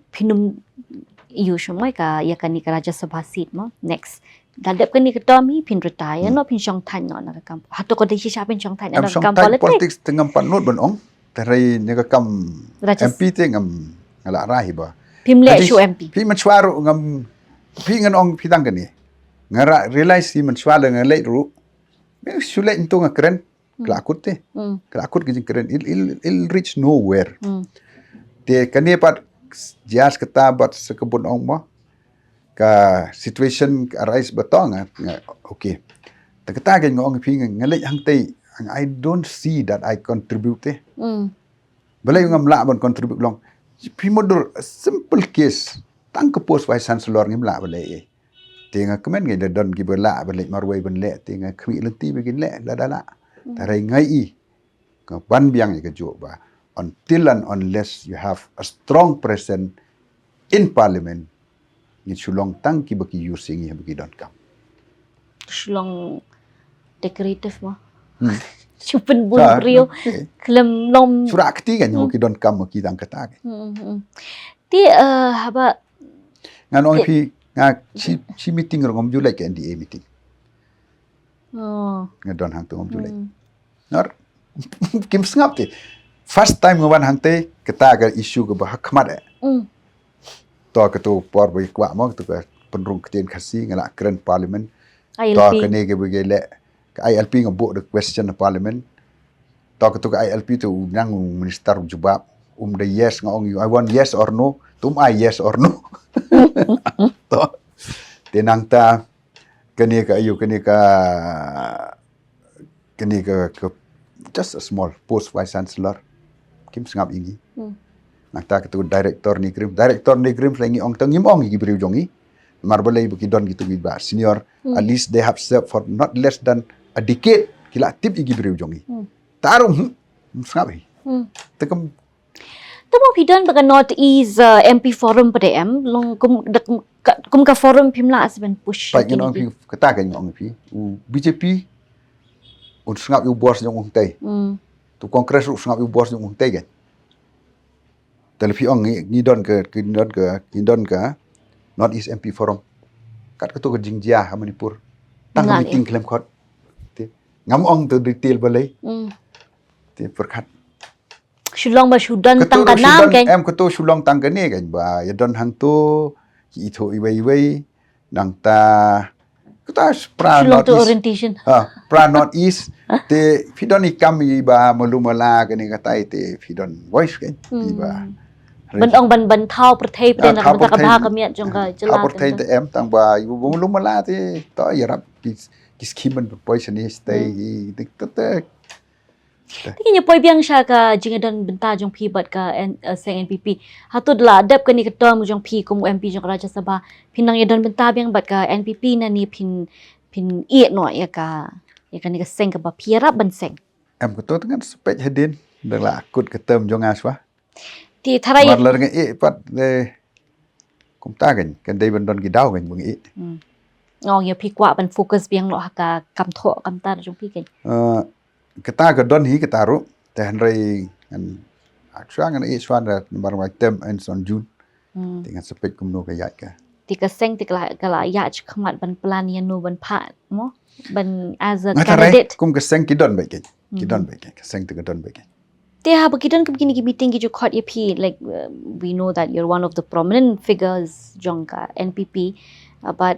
pinum iu shumai ka ya kan ni Raja Sabha seat mo next dadap kan ni ketomi pin retire no pin syong tan no na kam hato ko dei siya pin syong tan Am na song kam tai politics politics tengam panut ban ong. Tarai ne ka kam Raja MP te ngam ngala rahi ba. pimle Jadi, shu MP Pi man swaru ngam pi ngan ong pi tang kan ni. Ngara realize si man swala ngan late ru. Me sule into nga keren. Klakut te. Klakut ke keren. Il reach nowhere. Te kani pat jas kata bat sekebun ong mo. Ka situation arise batong nga okay. Ta kata gen ngong pi ngan late hang te. I don't see that I contribute te. Balai ngam la ban contribute long. Pi modur simple case. Tang ke post vice chancellor ngim la balai. Tinga kemen ngai don gi bela balai marwai ban le tinga khmi lenti begin le la dala. Tarai ngai i. Ka ban biang ke jo ba. Until and unless you have a strong presence in parliament, ni sulong tang ki baki using ya bagi don kam. shlong decorative mo chupen bun rio Okay. klem lom Surak keti kan ki don kam ki tang kata. ti haba Ngan ong pi nga chi meeting ngom julai ke NDA meeting. oh Ngadon hang tu ngom julai. Nor kim sngap te. First time ngawan hang te kata ga issue ke bah khmat. To ke tu por bai kwa mo tu ke penrung ketien khasi ngala keren parliament. To ke ILP ne ke bagi le ILP ngabuk the question of parliament. To ke tu ke ILP tu nang minister jubab the yes ngong I want yes or no. Tum I yes or no. To tenang ta kene ka ayu kene ka just a small post vice chancellor kim sngap ingi nak ta ketu director ni grim lagi ong tang ngim ong gi briu jongi marbalai buki don gitu gi ba senior at least they have served for not less than a decade kila tip gi briu jongi tarum sngap hi tekam tamo pidan baga North East MP forum pada long kum ka forum pimla asben push pa ngin ong pi kata kan ong pi BJP un sngap yu bos jong ong tai tu kongres ru sngap yu bos jong ong tai kan telepi ong ni don ke North East MP forum kat ketu ke jingjia ha Manipur tang Ngan meeting klem khot ti ngam ong tu detail balai ti perkhat shulong ba shudan tang ketu kanam kan em ketu sulong tang kene kan ba ya don hang tu i tho iwei nang ta kita pra shulong North to East orientation pra North East te pidon ikam i ba malumala kene katai te pidon voice kan i ba ban thau prathai pada nak ta ka ba ka miat jong ka jela Apor thai te em tang ba yu malumala te to yarap kis kiman poison is stay dik te Tikinya poi biang sha ka jingadon benta jong pi bat ka seng NPP. Hatu dla adap ka ni ketua mu jong pi kum MP jong Raja Sabha. Pinang ya don benta biang bat ka NPP na ni pin i no ya ka ni ka seng ka ba pi rap ban seng. em ketu dengan spek hedin dala akut ketem jong aswa Ti tharai marlar nge pat de kum ta kan dei ban don gi daw kan bung ngong ya pi kwa ban focus biang no ka kam tho kam ta jong pi kan. Kita ke don hi kita ru teh rai kan akswa ngan iswan da nomor mai tem en son jun dengan spek kum no ka yak ka tika seng tika kala ya khmat ban plan yan no ban phat mo ban as a Ngatarai candidate kum keseng kidon baik kidon baik keseng tu kidon baik te ha bakidan kam kini ki meeting ki jo khot ye phi like we know that you're one of the prominent figures jongka NPP but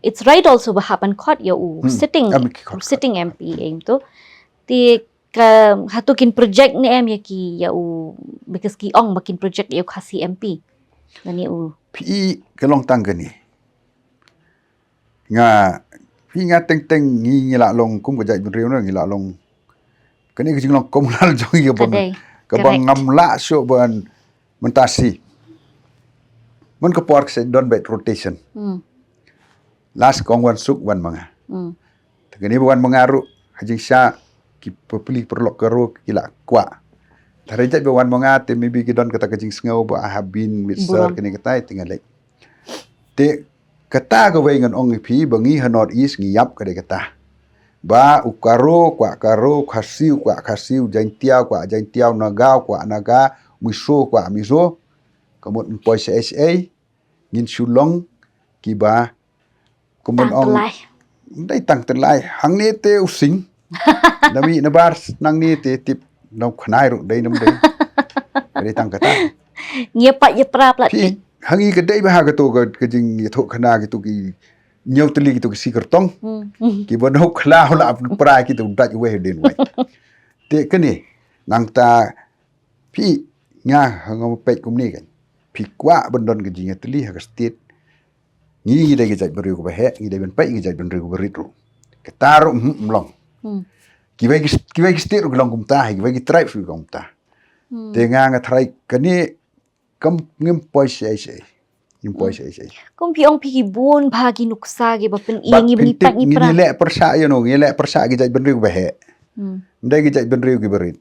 it's right also ba happen khot ya sitting sitting MP aim to te ka hatukin project ni em ya ki ya because ki ong makin project ya khasi MP nani pi kelong tang ni nga pi nga teng ngi la long kum ka jai riu na ngi la long kani ke jing long komunal jong ye bang ka bang ngam la so ban mentasi mun ka pork se don bet rotation last kong wan suk wan manga kani wan mangaru hajing sha ki populi perlok karo kila kwa tarejat be wan manga te maybe ki don kata kajing sngau ba have been with sir kani kata tinggal lek te kata ka wengan ong pi bangi hanot is ngi yap ka de kata ba ukaro kwa karo khasiu jaintiao kwa jaintiao nagao kwa naga miso kwa miso kamut poi sa ngin sulong ki ba kumun ong dai tang terlai hang ni te using nami nabar nang ni te tip nong khnai ru dai nam dai dai tang kata ngia pa ye pra plat hangi ke dai ba ha ka to ka jing ye tho khana ki to ki nyau teli ki to ki sikertong ki bono khla la pra ki to daj we den wai te kani nang ta pi nga hangom pet kum ni kan pi kwa bondon ke jing teli ha ka state ngi dai ke jaj beri ko ba he ngi dai ben pai ki jaj ben ri ko beri ru ke taru mlong ki vai ki state ru long kum ta ki vai ki tribe ru kum ta te nga trai kani kam ngim poi sai kum pi ong pi ki bun bha ki nuksa ge bapen ingi bni pat ni pra ngi le persa yo no ngi le persa ki jaj ben ri ko ba he ndai ki jaj ben ri ki beri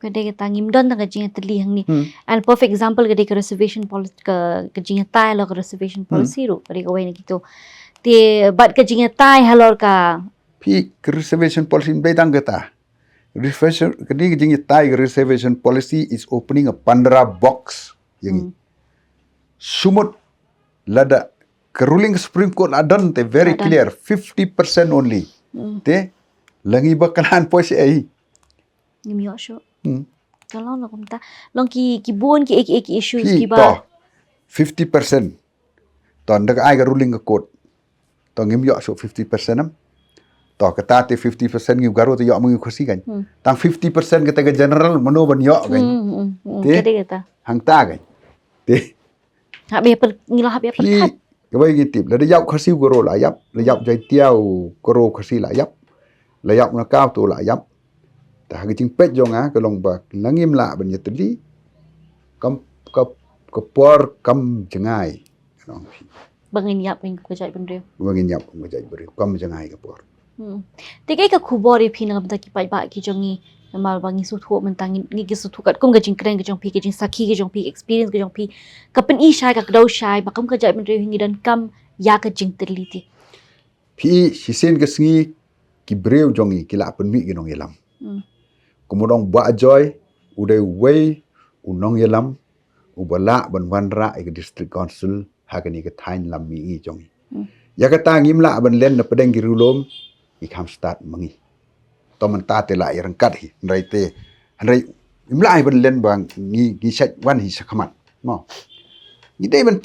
gede kita ngim don tang jing teli hang ni and perfect example gede ke reservation policy ke jing tai lo reservation policy ru gede ko ni gitu te bat ke jing tai halor ka pi reservation policy be tang kata reservation kedi jing tai reservation policy is opening a Pandora box yang sumut lada ke ruling Supreme Court adan te very clear 50% only te langi bakalan poisi ai ngim yo sho kalau lo kumta long ki bun ki issues ki ba 50% ton dak ai ga ruling ka court to ngim yo so 50% am to kata te 50% ngim garo to yo mu khosi kan tang 50% kata ga general mano ban yo kan te kata hang ta kan te ha be per ngila ha be per khat ka bai gi tip la da yap khosi goro la yap la yap jai tiao goro khosi la yap na kaw to la yap ta ha jing pet jonga ka long ba langim la ban yetli kam ka por kam jangai nong bangin yap ing ko jai ben re bangin yap ko jai beri kam jangai ka por te kai ka khubori phina ngam ta ki pai ba ki jongi mal bangi su thu man tang ngi ki su thu kat kum ga jing kreng ga jong pi ki jing sakhi ga jong pi experience ga jong pi kapen i shai ka dau shai ba kam ka jai ben re ngi dan kam ya ka jing terli ti pi hisen ka sngi ki breu jongi ki la pen mi gi nong yelam kumudong ba joy udai wei unong yelam ubala ban wanra ke district council hagani ke thain lam mi jongi ya ka ta ngim la ban len na pedeng gi rulom i kam start mangi to man ta te la irang kat hi ndai te ndai imla ai ban len bang gi sat wan hi sakhamat mo ni dai ban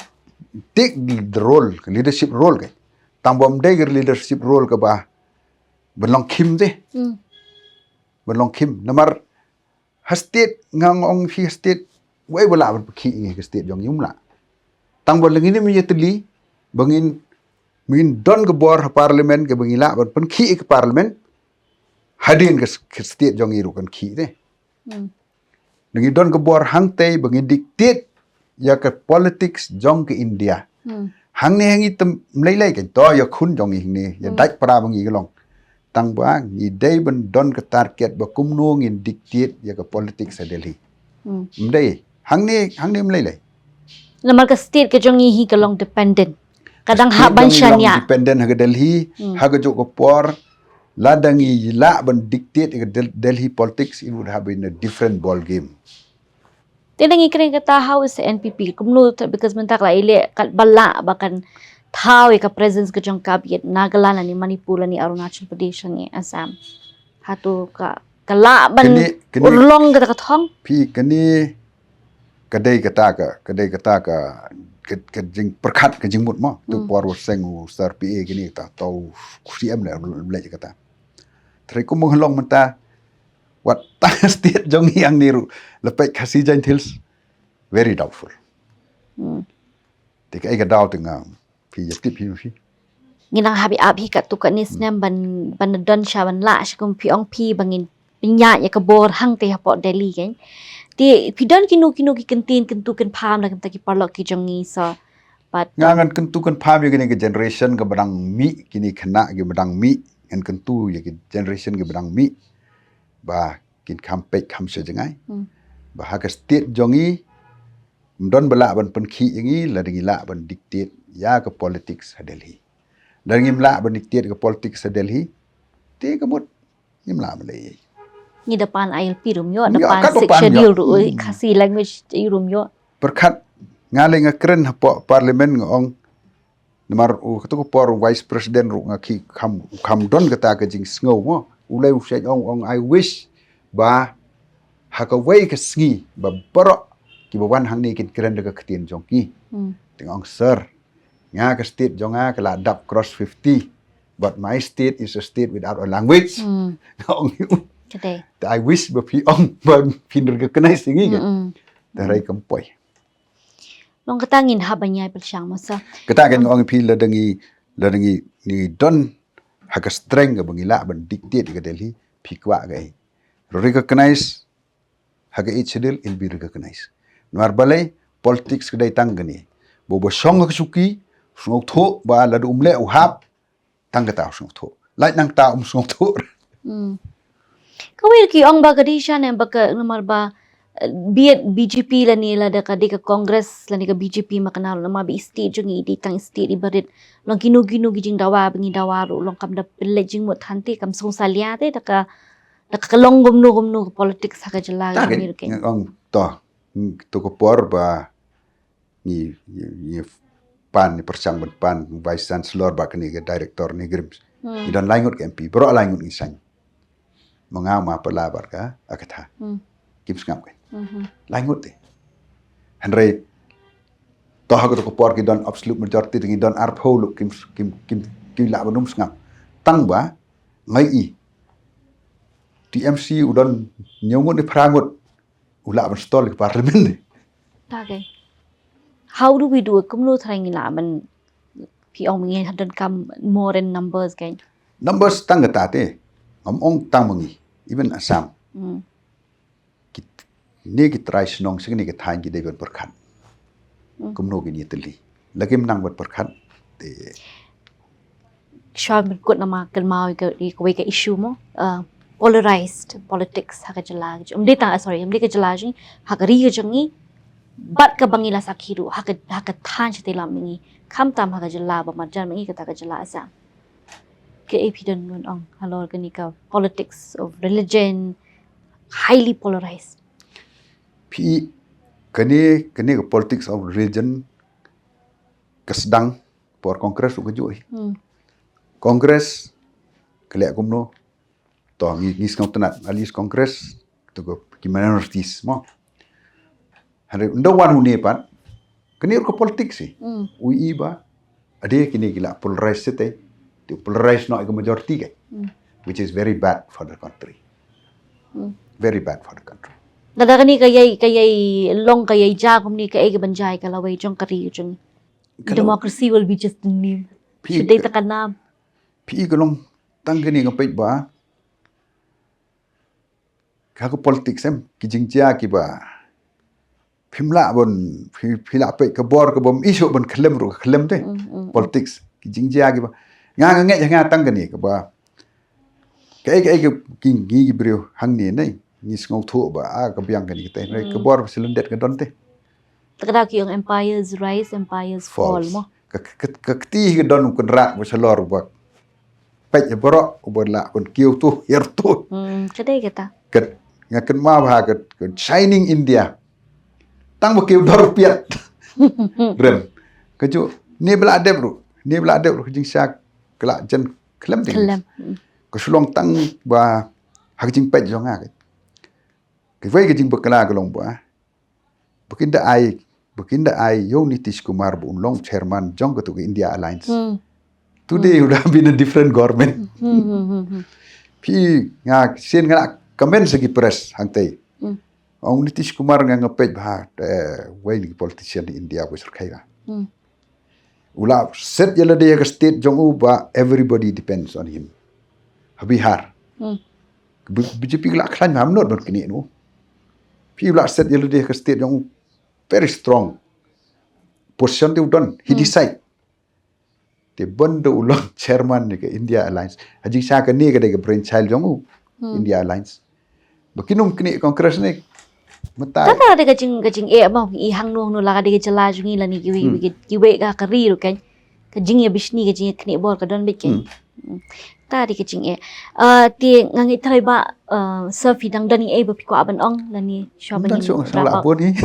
take the role leadership role ke tambom dai leadership role ka ba belong kim de belong kim namar hastet ngang ong fi hastet wai bala ban khi ngi ke state jong yumla tang bol ngi ni mi yetli bangin min don ke bor parliament ke bangila ban pen khi ke parliament hadin ke state jong iru kan khi de ngi don ke bor hang te bangin dictate ya ke politics jong ke India hang ne hangi tem lai ke to ya khun jong ni ya dai pra bangi ke long tang ba ni dai ban don ke target ba kumno ngin dictate ya ke politics sa Delhi mdai hang ne mlai lamar ka state ke jongi hi ka long dependent kadang ha ban shanya dependent ha Delhi ha jo ko por ladangi la ban dictate ke Delhi politics it would have been a different ball game Tinangi kering kata how is NPP kumno because mentak la ile kat bala bakan thau ka presence ka jong kabinet Nagaland ni Manipur ni Arunachal Pradesh ni Assam hatu ka kala ban urlong ka thong พี่กันนี่ก็ได้กตาก็จิงประคัดก็จิงหมดมั้งตัวปอร์วเซงอูสารพีเอกันนี่ตาโตซีเอ็มเลยเลยกตาทรีก็มึงลงมันตาวัดตาสเตียจงยังนี่รู้แล้วไปคาซีจันทิลส์ very doubtful แต่ก็ไอ้ก็ดาวถึงพี่จะติดพี่ nginang habi abi kat tu kat nisnem ban don shawan la shakum piong pi bangin pinya ya ka bor hang te hapo Delhi kan ti pidon kinu ki kentin kentu ken pham la kan ta ki parlok ki jongi so but งานกันตุกันพามอยู่กันใน generation กับดังมีกินคณะกับดังมีงานกันตุอยู่กัน generation กับดังมีบ่ากินคำเป็ดคำเสียจังไงบ่าหากสเตียจงงี้มันดอนบละบันเป็นขี้อย่างงี้แล้วดังงี้ละบันดิกเตตยากับ politics เดลีแล้วดังงี้ละบันดิกเตตกับ politics เดลีเตก็หมดยิ่มละมันเลย ni depan ILP rumyo depan six schedule ru kasi language rumyo ประคัดงานเลยงเครนพอ parliament งองนมาร์ก็ต้องพอ vice president รุงขี้คำดอนก็ตากจิงสงบมั้งอุเลวเชยอง I wish บ่าหากไว้ก็สงีบ่าปรกิบวันหังนี้กินเครนแล้วก็ขตีนจงกี้ถึงองเซอร์งาก็ state จงงาก็ละดับ cross 50 but my state is a state without a language อง kade I wish บ่พี่องบ่พี่นึกก็ได้สิ่งนี้กันแต่ไรก็ป่วย long kata ngin habanyai pelsyang masa Kata kan orang pi ladangi ni don hak strength ga bangila ban dictate ga Delhi pi kwa ga recognize hak each schedule will be recognized nuar balai politics ga dai tang gani bo song ga suki song tho ba la umle u hap tang ga ta song tho lai nang ta song tho kawil ki ong ba gadisha ne ba ka numar ba BJP la ni la da ka di ka Congress la ni ka BJP makanal na mabi state jungi di tang state ibarit long kinu gijing dawa bingi dawa ro long kam da pelejing mut hanti kam song salia te da ka long gumnu politics ha ka jala ta ni ke ong to ko por ba ni pan ni persang pan vice chancellor ba ni ga director ni grims ni don laingut ke MP bro laingut ni sang mangau ma palabar ka akatha kim skam ke laingut te Henry to ha ko por ki don absolute majority ni don arpho lu kim la banum skam tang ba ngai i TMC udon nyongut ni prangut ula ban stol ki parliament ni ta ke how do we do it kumlo thrang ni la man pi ong ngi hadan kam more than numbers kan numbers tang ta te ngom ong tang mangi even Assam ni ki try snong sing ni ki thain ki dei ban perkhan kumno ki ni teli lakim nang ban perkhan te sham kut nama kan mau ka issue mo polarized politics ha ka jala umde ka jala ji ha ka ri ka jangi bat ka bangila sakhiru ha ka than chite la mingi kham tam ha ka jala ba marjan mingi ka ta ka jala asa ke epidan nun ong halor ka ni ka politics of religion highly polarized pi kani ka politics of religion kasdang por congress ko joi congress kale kumno to ngi skong tanat alis congress to ko ki minorities mo hare ndo wan hu ne pat kani ko politics si ui ba ade kini gila polarized sete to polarize no ko majority ke which is very bad for the country very bad for the country Dada ni kayay long kayay ja kumni kay banjay kalaway jong kari jong democracy will be just the name. Should they takanam? Pi kalong tanggani ng pait ba? Kako politics em kijingja ki ba? Pimla bon pila pait ka bor ka bom isu bon klem ro klem te politics kijingja ki ba? Nga tanggani ka ba? Kay king gi brio hang ni nei. Ni ngau thu ba ka biang kan kita nei ka bor silendet ka don te Takada ki yung empires rise empires fall mo ka ti ka don kun ra ba salor ba pet bro ba la kun kiu tu yer tu kadai kita ka nga kan ma ba ka shining India tang bakil dor piat rem keju ni bela adep ru kejing syak kelak jen klem ting Kelem. kesulong tang ba hakjing pet jonga ke vai kejing bekala kelong ba bekinda ai yo Nitish Kumar bu long chairman jong ke India Alliance today would have been a different government pi nga sen nga kamen segi press hangtai Ong Nitish Kumar nga ngapej bah way ni politician di India bu surkaiga ula set yala dia ke state jong u ba everybody depends on him habihar BJP la klan ham not ber kini nu pi ula set yala dia ke state jong very strong position dia udon he decide te bondo ulang chairman ni ke India Alliance haji sa ke ni ke de brainchild jong u India Alliance bakinum kini kongres ni mata Tata ada kajing abang i hang nuang nu laga de jala jungi la ni kiwe ka kari ru kan kajing ya bisni kajing kni bor ka don bit kan ta di kajing ti ngangi trai ba surf hidang dani ba piko aban ong la ni shoban dan so salah apa ni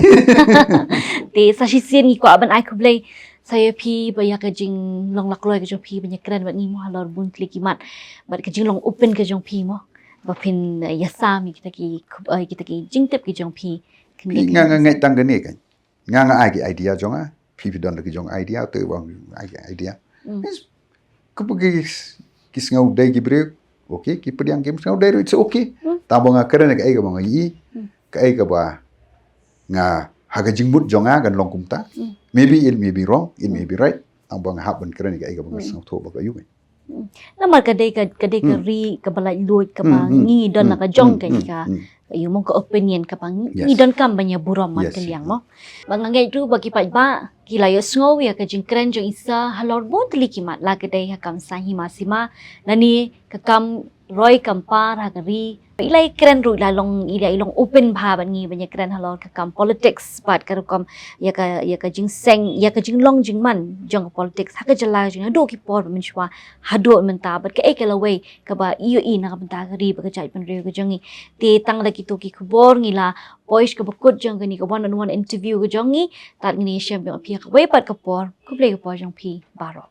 ti sa shi sien ni ko aban ai kublai saya pi baya kajing long lakloi kajong pi banyak keren bat ni mo halor bun klikimat bat kajing long open kajong pi mo bapin yasami kita ki jingtep ki jong pi nga ngai tang ni kan nga ai ki idea jonga pi don ki jong idea tu bang ai idea ko pergi kis ngau dai ki bre okay ki pediang game ngau dai it's okay tabang keren ka ai ka bang yi ka ai ka ba nga haga jingbut jonga kan long kumta maybe it may be wrong it may be right tabang happen keren ka ai ka bang sang tho ba ka yu Lamar kadai ri ka balai luit ka pa ngi don na ka jong ka yung mong ka opinion ka pa ngi don kam banya buram man kaliang mo mangangai tu bagi pa ba kilayo sngow ya ka jing kren jong isa halor bon tlikimat la kadai ha kam sa himasima nani ka kam roy kampar ha ri ilai keren ru la long ilong open bha ban ngi banya keren halor ka kam politics pat ka kam ya ka jing seng ya ka jing long jing man jong politics ha ka jala jing do ki por min shwa hado men ta bat ka ekelaway ka ba iyo na ka banta ka ri ba ka jai pan re ka jongi te tang la ki to ki kubor ngila poish ka bakut jong ni ka one on one interview ka jongi tat ngi shem bi apia ka way pat ka por ku play ka por jong pi baro